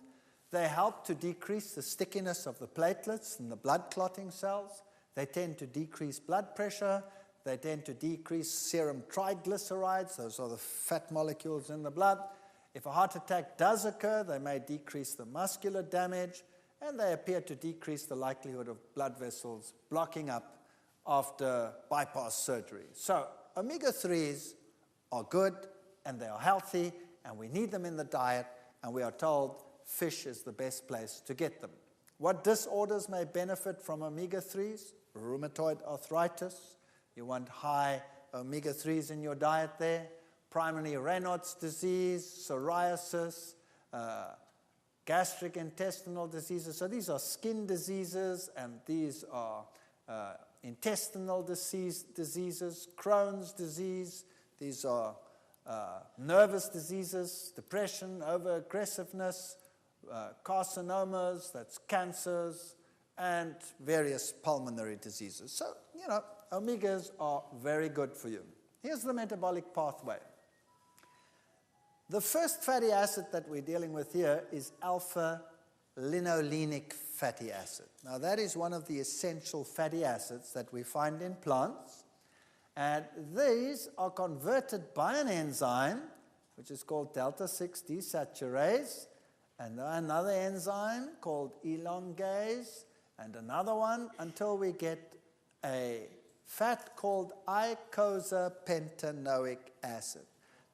They help to decrease the stickiness of the platelets and the blood clotting cells. They tend to decrease blood pressure. They tend to decrease serum triglycerides. Those are the fat molecules in the blood. If a heart attack does occur, they may decrease the muscular damage, and they appear to decrease the likelihood of blood vessels blocking up after bypass surgery. So omega-3s are good, and they are healthy, and we need them in the diet, and we are told fish is the best place to get them. What disorders may benefit from omega-3s? Rheumatoid arthritis. You want high omega-3s in your diet there. Primary Raynaud's disease, psoriasis, gastric intestinal diseases. So these are skin diseases, and these are intestinal diseases, Crohn's disease. These are nervous diseases, depression, over-aggressiveness, carcinomas, that's cancers, and various pulmonary diseases. So, omegas are very good for you. Here's the metabolic pathway. The first fatty acid that we're dealing with here is alpha-linolenic fatty acid. Now, that is one of the essential fatty acids that we find in plants. And these are converted by an enzyme, which is called delta-6 desaturase, and another enzyme called elongase, and another one until we get a fat called eicosapentaenoic acid.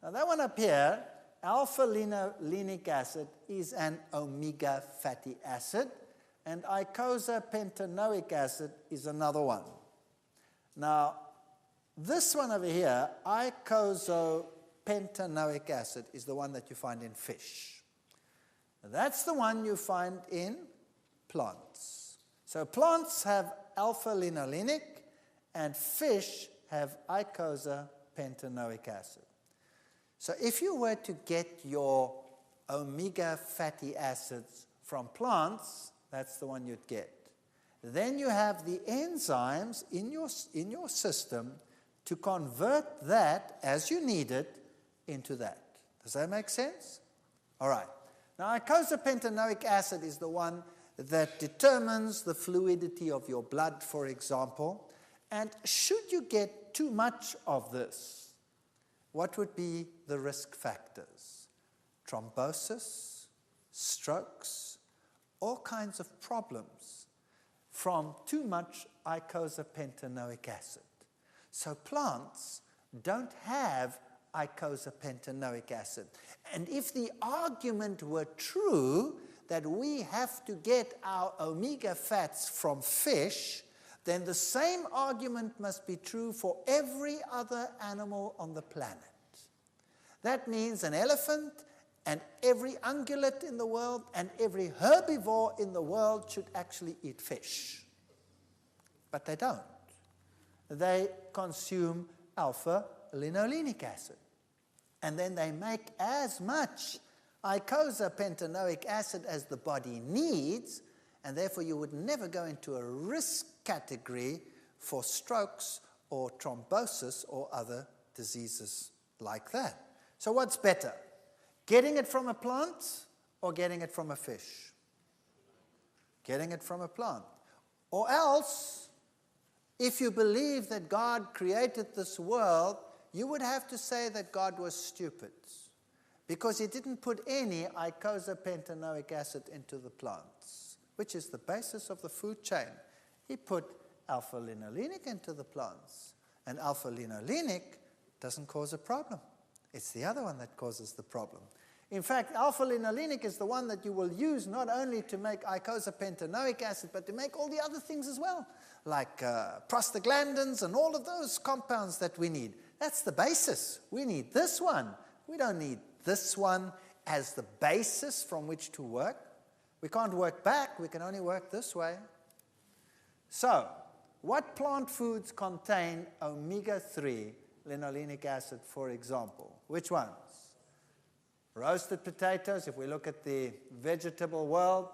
Now, that one up here, alpha-linolenic acid, is an omega fatty acid, and eicosapentaenoic acid is another one. Now, this one over here, eicosapentaenoic acid, is the one that you find in fish. That's the one you find in plants. So plants have alpha-linolenic, and fish have eicosapentaenoic acid. So if you were to get your omega fatty acids from plants, that's the one you'd get. Then you have the enzymes in your system to convert that, as you need it, into that. Does that make sense? All right. Now, eicosapentaenoic acid is the one that determines the fluidity of your blood, for example. And should you get too much of this, what would be the risk factors? Thrombosis, strokes, all kinds of problems from too much eicosapentaenoic acid. So plants don't have eicosapentaenoic acid. And if the argument were true that we have to get our omega fats from fish, then the same argument must be true for every other animal on the planet. That means an elephant and every ungulate in the world and every herbivore in the world should actually eat fish. But they don't. They consume alpha-linolenic acid. And then they make as much eicosapentaenoic acid as the body needs, and therefore you would never go into a risk category for strokes or thrombosis or other diseases like that. So what's better? Getting it from a plant or getting it from a fish? Getting it from a plant. Or else, if you believe that God created this world, you would have to say that God was stupid, because he didn't put any eicosapentaenoic acid into the plants, which is the basis of the food chain. He put alpha-linolenic into the plants, and alpha-linolenic doesn't cause a problem. It's the other one that causes the problem. In fact, alpha-linolenic is the one that you will use not only to make eicosapentaenoic acid, but to make all the other things as well, like prostaglandins and all of those compounds that we need. That's the basis. We need this one. We don't need this one as the basis from which to work. We can't work back. We can only work this way. So, what plant foods contain omega-3 linolenic acid, for example? Which ones? Roasted potatoes, if we look at the vegetable world,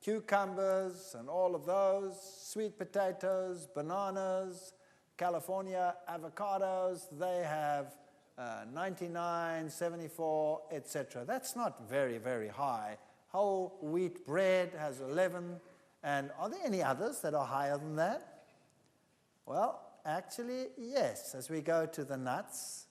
cucumbers and all of those, sweet potatoes, bananas, California avocados, they have 99, 74, etc. That's not very, very high. Whole wheat bread has 11. And are there any others that are higher than that? Well, actually, yes. As we go to the nuts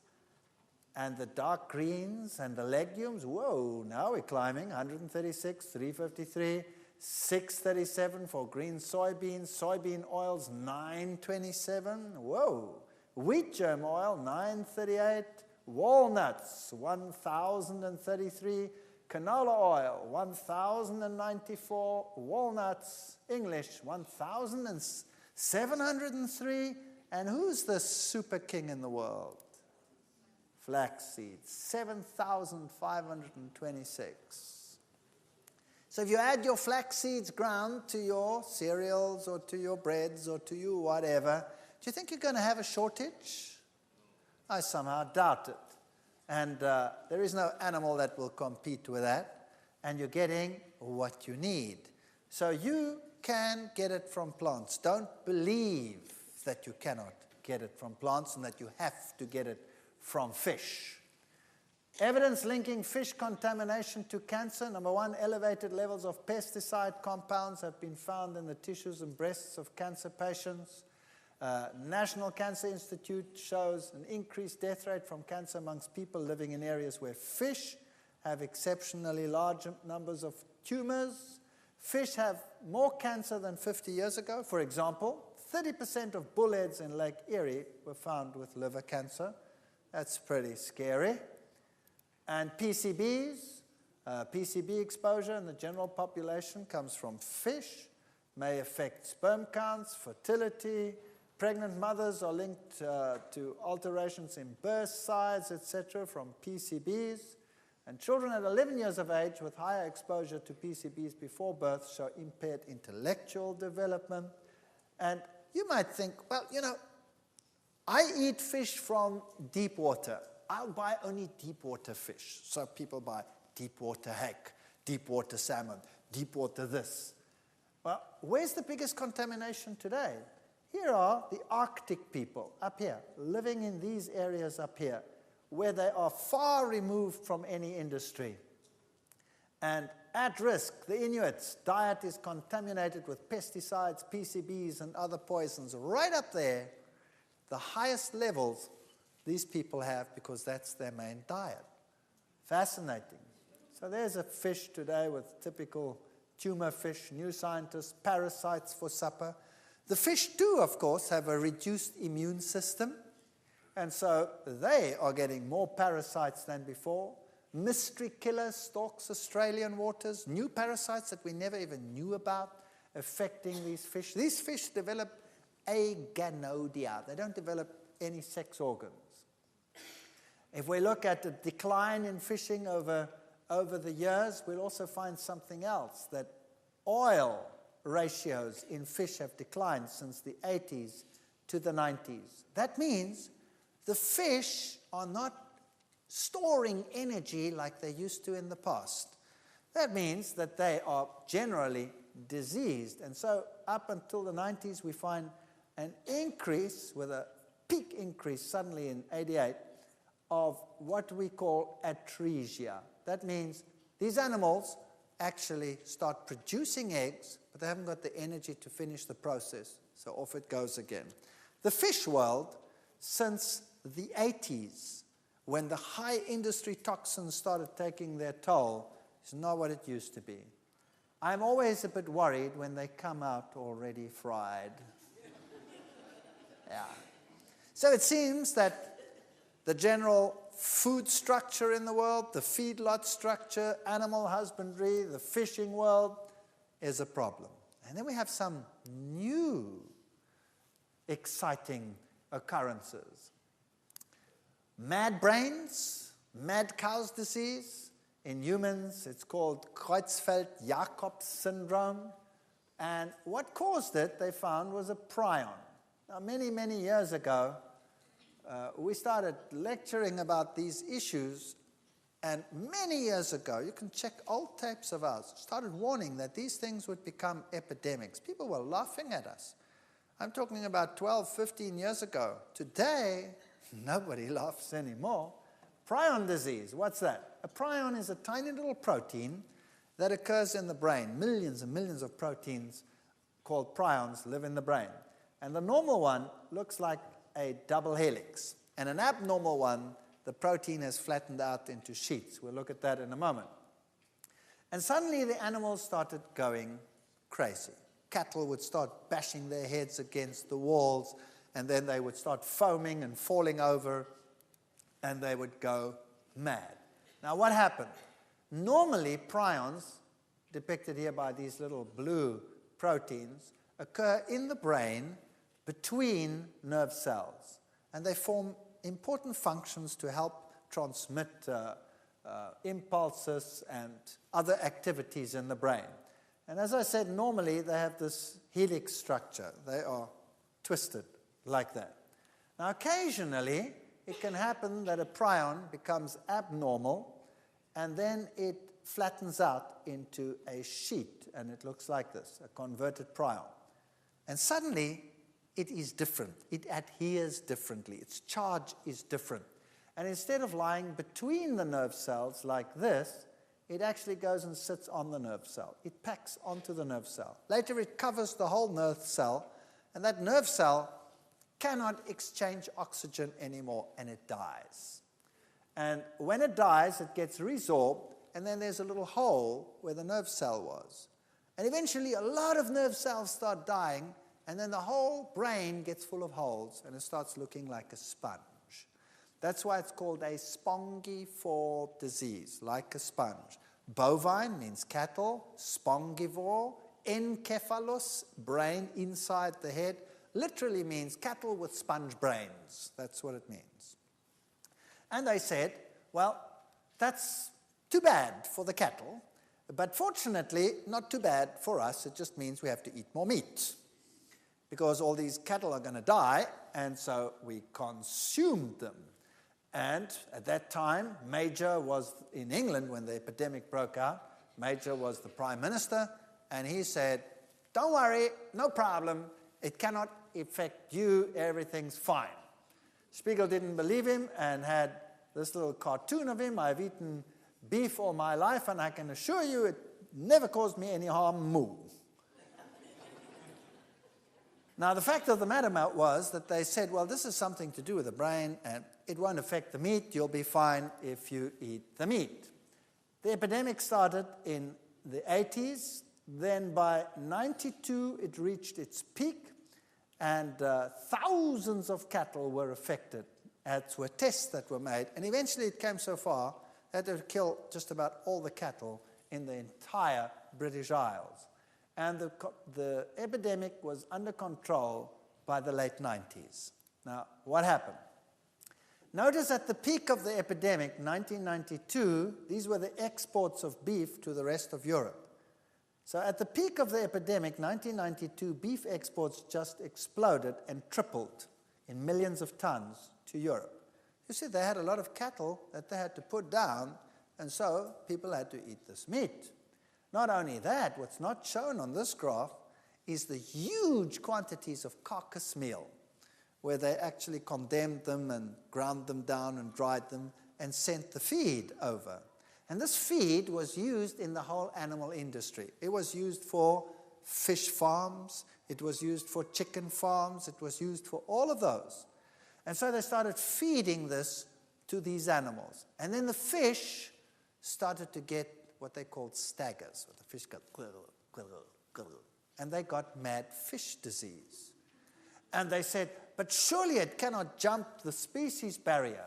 and the dark greens and the legumes, whoa, now we're climbing. 136, 353, 637 for green soybeans. Soybean oils, 927. Whoa. Wheat germ oil, 938. Walnuts, 1,033. Canola oil, 1,094. Walnuts, English, 1,703. And who's the super king in the world? Flax seeds, 7,526. So if you add your flax seeds ground to your cereals or to your breads or to your whatever, do you think you're going to have a shortage? I somehow doubt it. And there is no animal that will compete with that. And you're getting what you need. So you can get it from plants. Don't believe that you cannot get it from plants and that you have to get it from fish. Evidence linking fish contamination to cancer. Number one, elevated levels of pesticide compounds have been found in the tissues and breasts of cancer patients. National Cancer Institute shows an increased death rate from cancer amongst people living in areas where fish have exceptionally large numbers of tumors. Fish have more cancer than 50 years ago. For example, 30% of bullheads in Lake Erie were found with liver cancer. That's pretty scary. And PCBs, PCB exposure in the general population comes from fish, may affect sperm counts, fertility. Pregnant mothers are linked to alterations in birth size, etc., from PCBs. And children at 11 years of age with higher exposure to PCBs before birth show impaired intellectual development. And you might think, well, you know, I eat fish from deep water. I'll buy only deep water fish. So people buy deep water hake, deep water salmon, deep water this. Well, where's the biggest contamination today? Here are the Arctic people up here, living in these areas up here, where they are far removed from any industry. And at risk, the Inuits' diet is contaminated with pesticides, PCBs, and other poisons right up there, the highest levels these people have because that's their main diet. Fascinating. So there's a fish today with typical tumor fish, new scientists, parasites for supper. The fish too, of course, have a reduced immune system, and so they are getting more parasites than before. Mystery killer stalks Australian waters, new parasites that we never even knew about affecting these fish. These fish develop aganodia. They don't develop any sex organs. If we look at the decline in fishing over the years, we'll also find something else, that oil ratios in fish have declined since the 80s to the 90s. That means the fish are not storing energy like they used to in the past. That means that they are generally diseased. And so up until the 90s, we find an increase, with a peak increase suddenly in 88, of what we call atresia. That means these animals actually start producing eggs, but they haven't got the energy to finish the process, so off it goes again. The fish world, since the 80s, when the high industry toxins started taking their toll, is not what it used to be. I'm always a bit worried when they come out already fried. Yeah. So it seems that the general food structure in the world, the feedlot structure, animal husbandry, the fishing world is a problem. And then we have some new exciting occurrences. Mad brains, mad cow's disease. In humans, it's called Creutzfeldt-Jakob syndrome. And what caused it, they found, was a prion. Now, many, many years ago, we started lecturing about these issues, and many years ago, you can check old tapes of ours, started warning that these things would become epidemics. People were laughing at us. I'm talking about 12, 15 years ago. Today, nobody laughs anymore. Prion disease, what's that? A prion is a tiny little protein that occurs in the brain. Millions and millions of proteins called prions live in the brain. And the normal one looks like a double helix. And an abnormal one, the protein has flattened out into sheets. We'll look at that in a moment. And suddenly the animals started going crazy. Cattle would start bashing their heads against the walls, and then they would start foaming and falling over, and they would go mad. Now what happened? Normally prions, depicted here by these little blue proteins, occur in the brain between nerve cells, and they form important functions to help transmit impulses and other activities in the brain. And as I said, normally they have this helix structure. They are twisted like that. Now occasionally it can happen that a prion becomes abnormal, and then it flattens out into a sheet, and it looks like this, a converted prion. And suddenly it is different. It adheres differently. Its charge is different. And instead of lying between the nerve cells like this, it actually goes and sits on the nerve cell. It packs onto the nerve cell. Later it covers the whole nerve cell, and that nerve cell cannot exchange oxygen anymore, and it dies. And when it dies, it gets resorbed, and then there's a little hole where the nerve cell was. And eventually a lot of nerve cells start dying, and then the whole brain gets full of holes, and it starts looking like a sponge. That's why it's called a spongiform disease, like a sponge. Bovine means cattle, spongivore, encephalus, brain inside the head, literally means cattle with sponge brains. That's what it means. And they said, well, that's too bad for the cattle, but fortunately, not too bad for us. It just means we have to eat more meat, because all these cattle are going to die, and so we consumed them. And at that time, Major was in England when the epidemic broke out. Major was the Prime Minister, and he said, don't worry, no problem. It cannot affect you. Everything's fine. Spiegel didn't believe him and had this little cartoon of him. I've eaten beef all my life, and I can assure you it never caused me any harm, moo. Now, the fact of the matter was that they said, well, this is something to do with the brain, and it won't affect the meat. You'll be fine if you eat the meat. The epidemic started in the 80s. Then by 92, it reached its peak. And thousands of cattle were affected, as were tests that were made. And eventually it came so far that it would kill just about all the cattle in the entire British Isles. And the epidemic was under control by the late 90s. Now, what happened? Notice at the peak of the epidemic, 1992, these were the exports of beef to the rest of Europe. So at the peak of the epidemic, 1992, beef exports just exploded and tripled in millions of tons to Europe. You see, they had a lot of cattle that they had to put down, and so people had to eat this meat. Not only that, what's not shown on this graph is the huge quantities of carcass meal, where they actually condemned them and ground them down and dried them and sent the feed over. And this feed was used in the whole animal industry. It was used for fish farms, it was used for chicken farms, it was used for all of those. And so they started feeding this to these animals. And then the fish started to get what they called staggers, where the fish go, and they got mad fish disease. And they said, but surely it cannot jump the species barrier.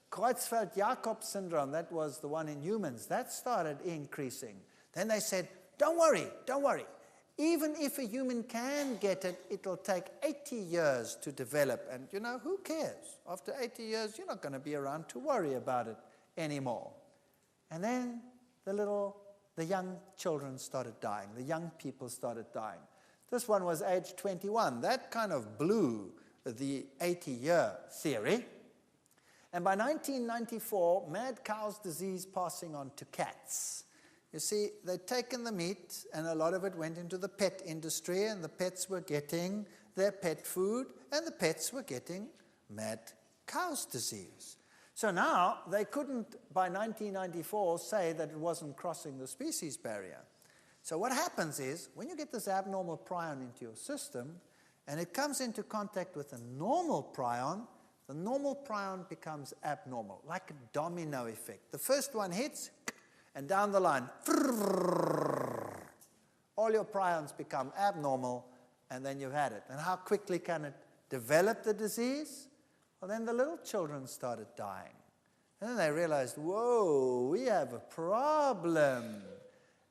Creutzfeldt-Jakob syndrome, that was the one in humans, that started increasing. Then they said, don't worry. Even if a human can get it, it'll take 80 years to develop. And you know, who cares? After 80 years, you're not going to be around to worry about it anymore. And then the young children started dying. The young people started dying. This one was age 21. That kind of blew the 80-year theory. And by 1994, mad cow's disease passing on to cats. You see, they'd taken the meat, and a lot of it went into the pet industry, and the pets were getting their pet food, and the pets were getting mad cow's disease. So now, they couldn't, by 1994, say that it wasn't crossing the species barrier. So what happens is, when you get this abnormal prion into your system, and it comes into contact with a normal prion, the normal prion becomes abnormal, like a domino effect. The first one hits, and down the line, all your prions become abnormal, and then you've had it. And how quickly can it develop the disease? Well, then the little children started dying. And then they realized, whoa, we have a problem.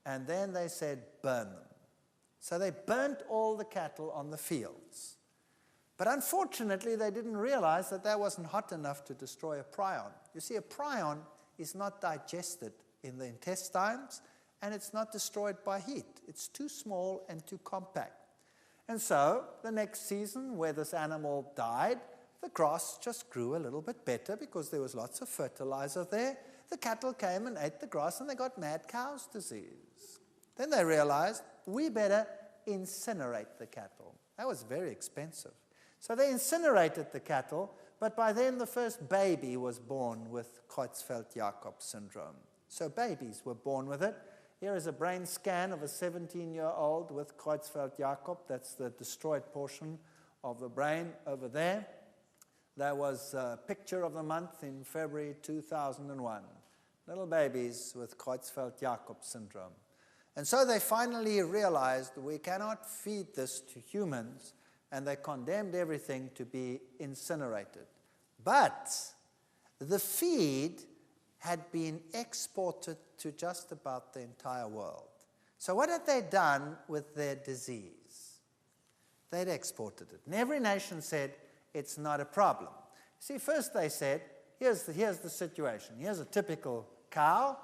And then they said, burn them. So they burnt all the cattle on the fields. But unfortunately, they didn't realize that that wasn't hot enough to destroy a prion. You see, a prion is not digested in the intestines, and it's not destroyed by heat. It's too small and too compact. And so, the next season, where this animal died, the grass just grew a little bit better because there was lots of fertilizer there. The cattle came and ate the grass, and they got mad cow's disease. Then they realized, we better incinerate the cattle. That was very expensive. So they incinerated the cattle, but by then the first baby was born with Creutzfeldt-Jakob syndrome. So babies were born with it. Here is a brain scan of a 17-year-old with Creutzfeldt-Jakob. That's the destroyed portion of the brain over there. There was a picture of the month in February 2001. Little babies with Creutzfeldt-Jakob syndrome. And so they finally realized we cannot feed this to humans, and they condemned everything to be incinerated. But the feed had been exported to just about the entire world. So what had they done with their disease? They'd exported it. And every nation said, it's not a problem. See, first they said, here's the situation. Here's a typical cow,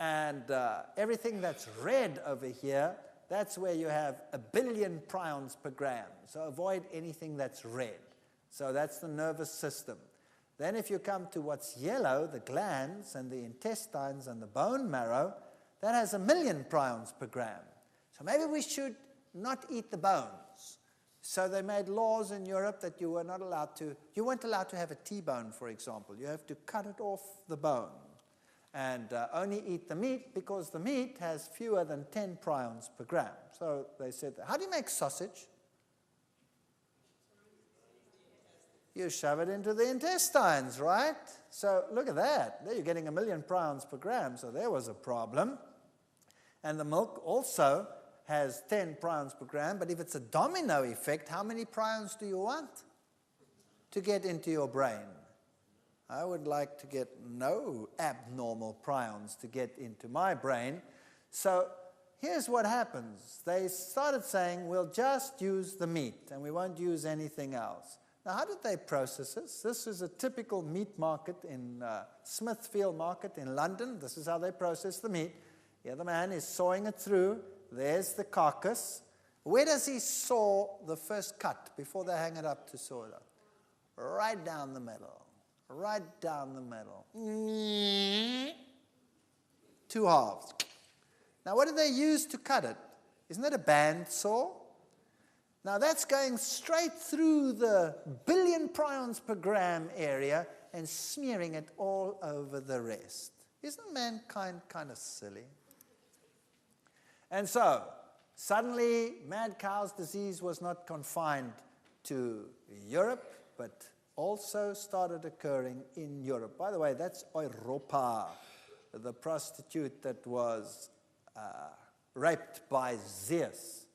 and everything that's red over here, that's where you have 1 billion prions per gram. So avoid anything that's red. So that's the nervous system. Then if you come to what's yellow, the glands and the intestines and the bone marrow, that has 1 million prions per gram. So maybe we should not eat the bones. So they made laws in Europe that you weren't allowed to have a T-bone, for example. You have to cut it off the bone and only eat the meat, because the meat has fewer than 10 prions per gram. So they said, how do you make sausage? You shove it into the intestines, right? So look at that. There you're getting 1 million prions per gram, so there was a problem. And the milk also has 10 prions per gram, but if it's a domino effect, how many prions do you want to get into your brain? I would like to get no abnormal prions to get into my brain. So here's what happens. They started saying, we'll just use the meat and we won't use anything else. Now, how did they process this? This is a typical meat market in Smithfield Market in London. This is how they process the meat. Here the man is sawing it through. There's the carcass. Where does he saw the first cut before they hang it up to saw it up? Right down the middle. Right down the middle. 2 halves. Now, what do they use to cut it? Isn't it a band saw? Now, that's going straight through the billion prions per gram area and smearing it all over the rest. Isn't mankind kind of silly? And so, suddenly, mad cow's disease was not confined to Europe, but also started occurring in Europe. By the way, that's Europa, the prostitute that was raped by Zeus.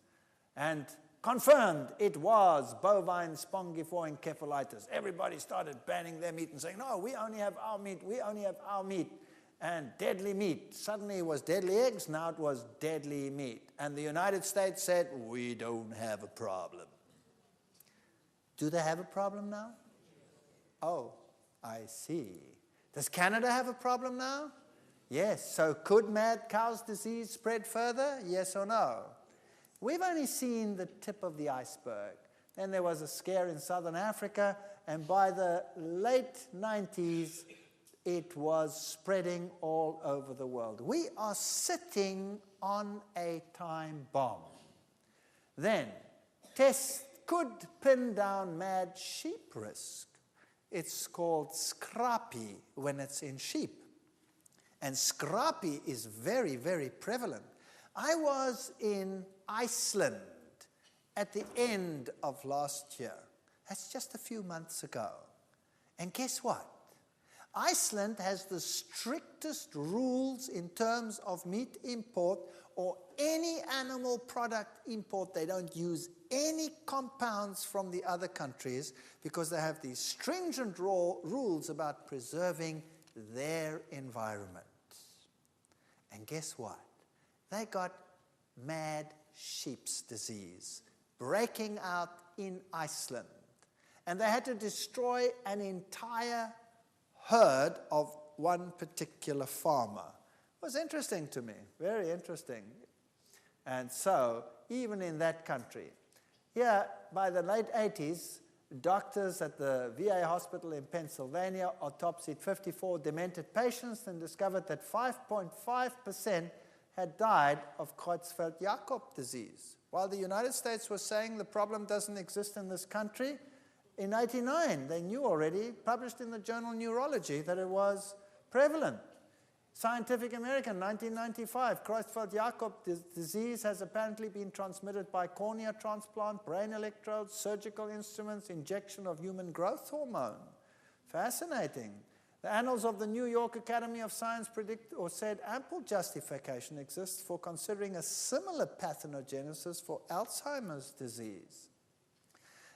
And confirmed it was bovine spongiform encephalitis. Everybody started banning their meat and saying, no, we only have our meat, we only have our meat. And deadly meat. Suddenly it was deadly eggs, now it was deadly meat. And the United States said, we don't have a problem. Do they have a problem now? Oh, I see. Does Canada have a problem now? Yes. So could mad cow's disease spread further? Yes or no? We've only seen the tip of the iceberg. Then there was a scare in southern Africa, and by the late 90s, it was spreading all over the world. We are sitting on a time bomb. Then, tests could pin down mad sheep risk. It's called scrapie when it's in sheep. And scrapie is very, very prevalent. I was in Iceland at the end of last year. That's just a few months ago. And guess what? Iceland has the strictest rules in terms of meat import or any animal product import. They don't use any compounds from the other countries because they have these stringent rules about preserving their environment. And guess what? They got mad sheep's disease breaking out in Iceland. And they had to destroy an entire herd of one particular farmer. It was interesting to me, very interesting. And so, even in that country, here by the late 80s, doctors at the VA hospital in Pennsylvania autopsied 54 demented patients and discovered that 5.5% had died of Creutzfeldt-Jakob disease. While the United States was saying the problem doesn't exist in this country, in 1989, they knew already, published in the journal Neurology, that it was prevalent. Scientific American, 1995, Creutzfeldt-Jakob disease has apparently been transmitted by cornea transplant, brain electrodes, surgical instruments, injection of human growth hormone. Fascinating. The Annals of the New York Academy of Science said ample justification exists for considering a similar pathogenesis for Alzheimer's disease.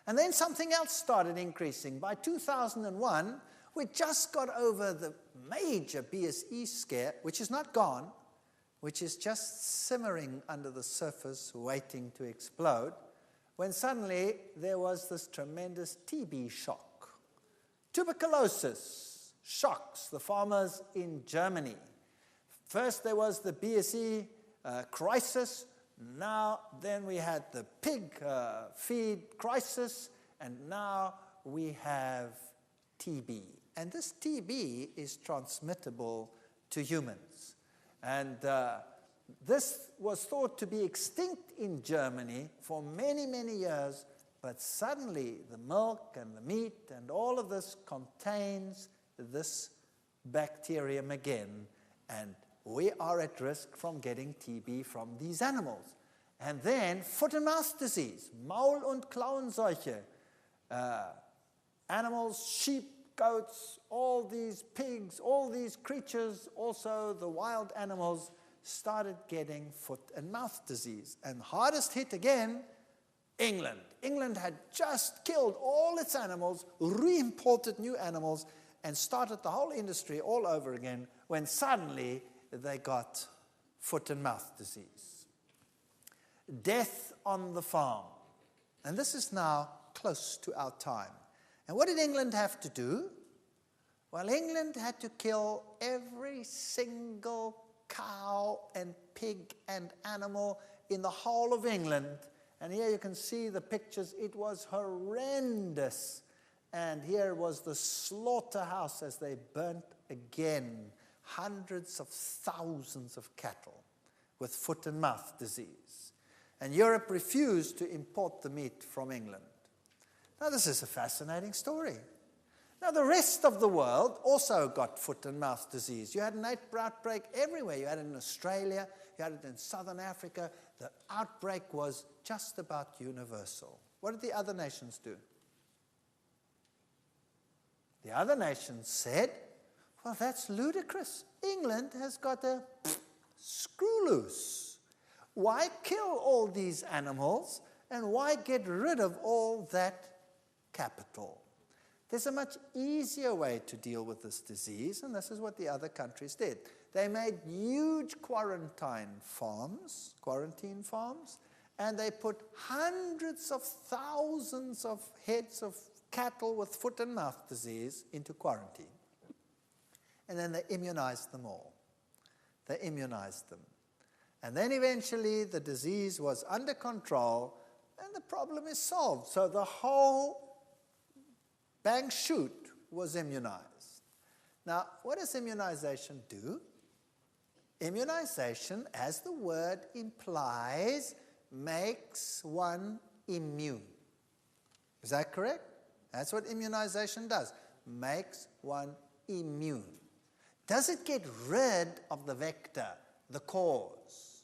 And then something else started increasing. By 2001, we just got over the major BSE scare, which is not gone, which is just simmering under the surface, waiting to explode, when suddenly there was this tremendous TB shock. Tuberculosis shocks the farmers in Germany. First there was the BSE crisis. Then we had the pig feed crisis, and now we have TB. And this TB is transmittable to humans. And this was thought to be extinct in Germany for many, many years, but suddenly the milk and the meat and all of this contains this bacterium again, and we are at risk from getting TB from these animals. And then foot and mouth disease, Maul- und Klauenseuche, animals, sheep, goats, all these pigs, all these creatures, also the wild animals started getting foot and mouth disease. And hardest hit again, England. England had just killed all its animals, re-imported new animals, and started the whole industry all over again when suddenly they got foot and mouth disease. Death on the farm. And this is now close to our time. And what did England have to do? Well, England had to kill every single cow and pig and animal in the whole of England. And here you can see the pictures. It was horrendous. And here was the slaughterhouse as they burnt again hundreds of thousands of cattle with foot and mouth disease. And Europe refused to import the meat from England. Now, this is a fascinating story. Now, the rest of the world also got foot and mouth disease. You had an outbreak everywhere. You had it in Australia, you had it in Southern Africa. The outbreak was just about universal. What did the other nations do? The other nations said, well, that's ludicrous. England has got a screw loose. Why kill all these animals and why get rid of all that capital? There's a much easier way to deal with this disease, and this is what the other countries did. They made huge quarantine farms, and they put hundreds of thousands of heads of cattle with foot and mouth disease into quarantine. And then they immunized them all. They immunized them. And then eventually the disease was under control, and the problem is solved. So the whole bang shoot was immunized. Now, what does immunization do? Immunization, as the word implies, makes one immune. Is that correct? That's what immunization does. Makes one immune. Does it get rid of the vector, the cause?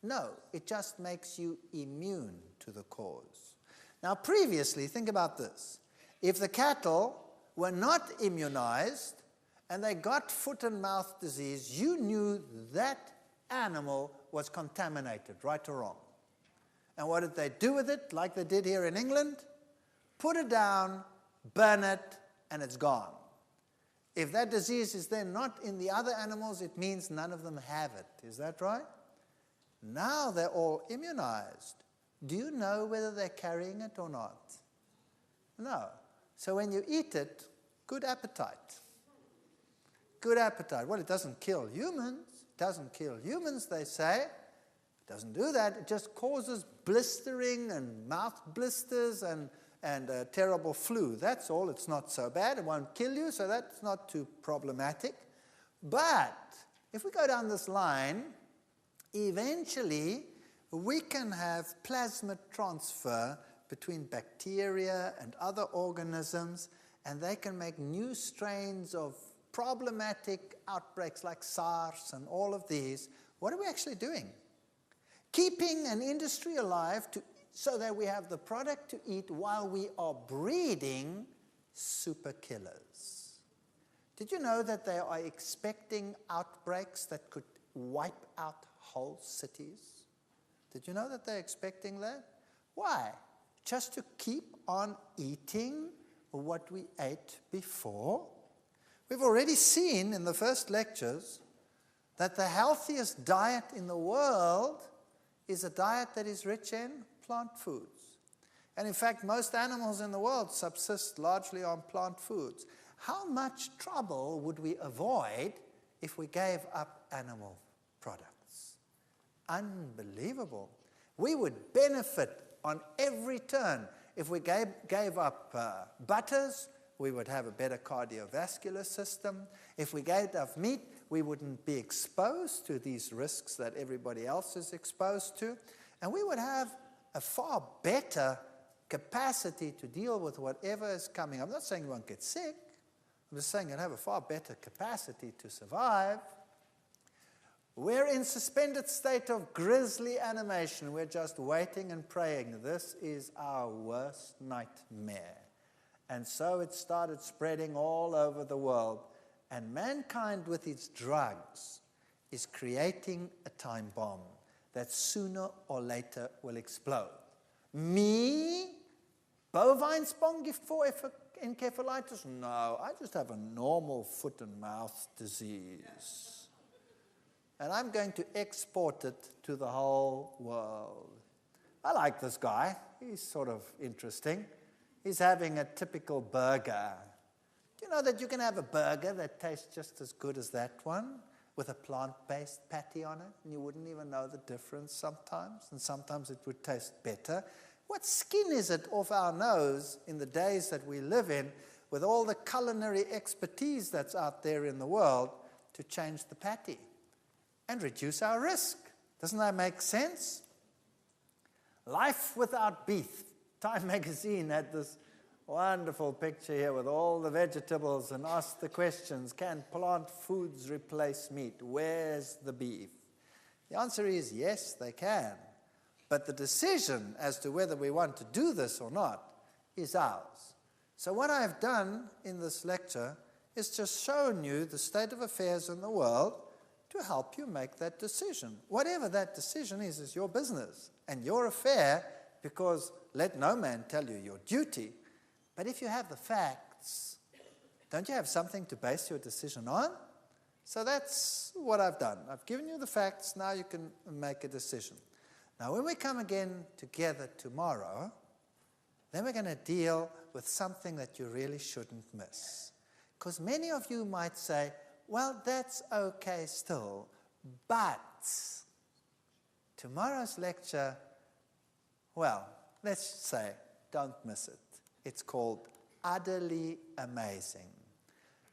No, it just makes you immune to the cause. Now, previously, think about this. If the cattle were not immunized and they got foot and mouth disease, you knew that animal was contaminated, right or wrong. And what did they do with it, like they did here in England? Put it down, burn it, and it's gone. If that disease is then not in the other animals, it means none of them have it. Is that right? Now they're all immunized. Do you know whether they're carrying it or not? No. So when you eat it, good appetite. Good appetite. Well, it doesn't kill humans. It doesn't kill humans, they say. It doesn't do that. It just causes blistering and mouth blisters and a terrible flu. That's all. It's not so bad. It won't kill you, so that's not too problematic. But if we go down this line, eventually we can have plasmid transfer between bacteria and other organisms, and they can make new strains of problematic outbreaks like SARS and all of these. What are we actually doing? Keeping an industry alive so that we have the product to eat while we are breeding super killers. Did you know that they are expecting outbreaks that could wipe out whole cities? Did you know that they're expecting that? Why? Just to keep on eating what we ate before? We've already seen in the first lectures that the healthiest diet in the world is a diet that is rich in plant foods. And in fact, most animals in the world subsist largely on plant foods. How much trouble would we avoid if we gave up animal products? Unbelievable. We would benefit on every turn. If we gave up butters, we would have a better cardiovascular system. If we gave up meat, we wouldn't be exposed to these risks that everybody else is exposed to. And we would have a far better capacity to deal with whatever is coming. I'm not saying you won't get sick. I'm just saying you'll have a far better capacity to survive. We're in suspended state of grisly animation. We're just waiting and praying. This is our worst nightmare. And so it started spreading all over the world. And mankind with its drugs is creating a time bomb that sooner or later will explode. Me? Bovine spongiencephalitis? No, I just have a normal foot and mouth disease. And I'm going to export it to the whole world. I like this guy. He's sort of interesting. He's having a typical burger. Do you know that you can have a burger that tastes just as good as that one with a plant-based patty on it, and you wouldn't even know the difference sometimes, and sometimes it would taste better? What skin is it off our nose in the days that we live in with all the culinary expertise that's out there in the world to change the patty and reduce our risk? Doesn't that make sense? Life without beef. Time magazine had this wonderful picture here with all the vegetables and asked the questions, can plant foods replace meat? Where's the beef? The answer is yes, they can. But the decision as to whether we want to do this or not is ours. So what I've done in this lecture is just shown you the state of affairs in the world to help you make that decision. Whatever that decision is your business and your affair, because let no man tell you your duty. But if you have the facts, don't you have something to base your decision on? So that's what I've done. I've given you the facts, now you can make a decision. Now when we come again together tomorrow, then we're going to deal with something that you really shouldn't miss. Because many of you might say, well, that's okay still, but tomorrow's lecture, well, let's say, don't miss it. It's called Utterly Amazing.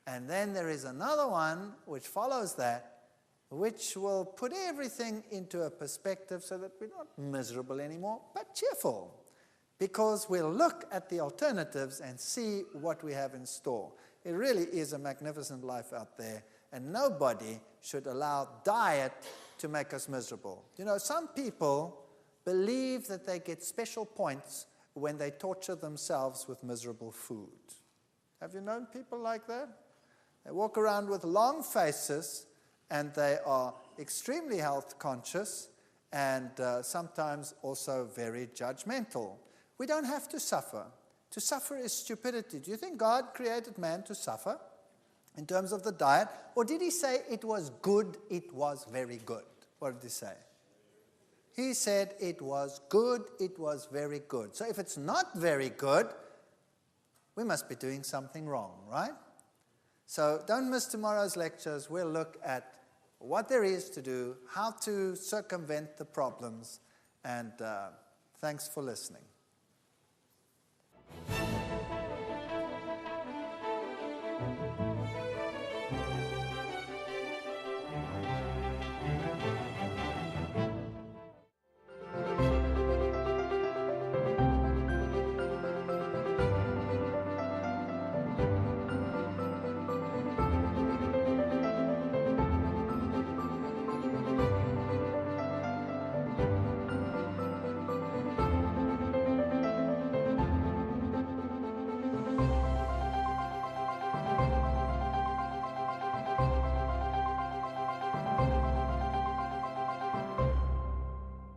And then there is another one which follows that, which will put everything into a perspective so that we're not miserable anymore, but cheerful. Because we'll look at the alternatives and see what we have in store. It really is a magnificent life out there, and nobody should allow diet to make us miserable. You know, some people believe that they get special points when they torture themselves with miserable food. Have you known people like that? They walk around with long faces, and they are extremely health conscious and sometimes also very judgmental. We don't have to suffer. To suffer is stupidity. Do you think God created man to suffer in terms of the diet? Or did he say it was good, it was very good? What did he say? He said it was good, it was very good. So if it's not very good, we must be doing something wrong, right? So don't miss tomorrow's lectures. We'll look at what there is to do, how to circumvent the problems, and thanks for listening.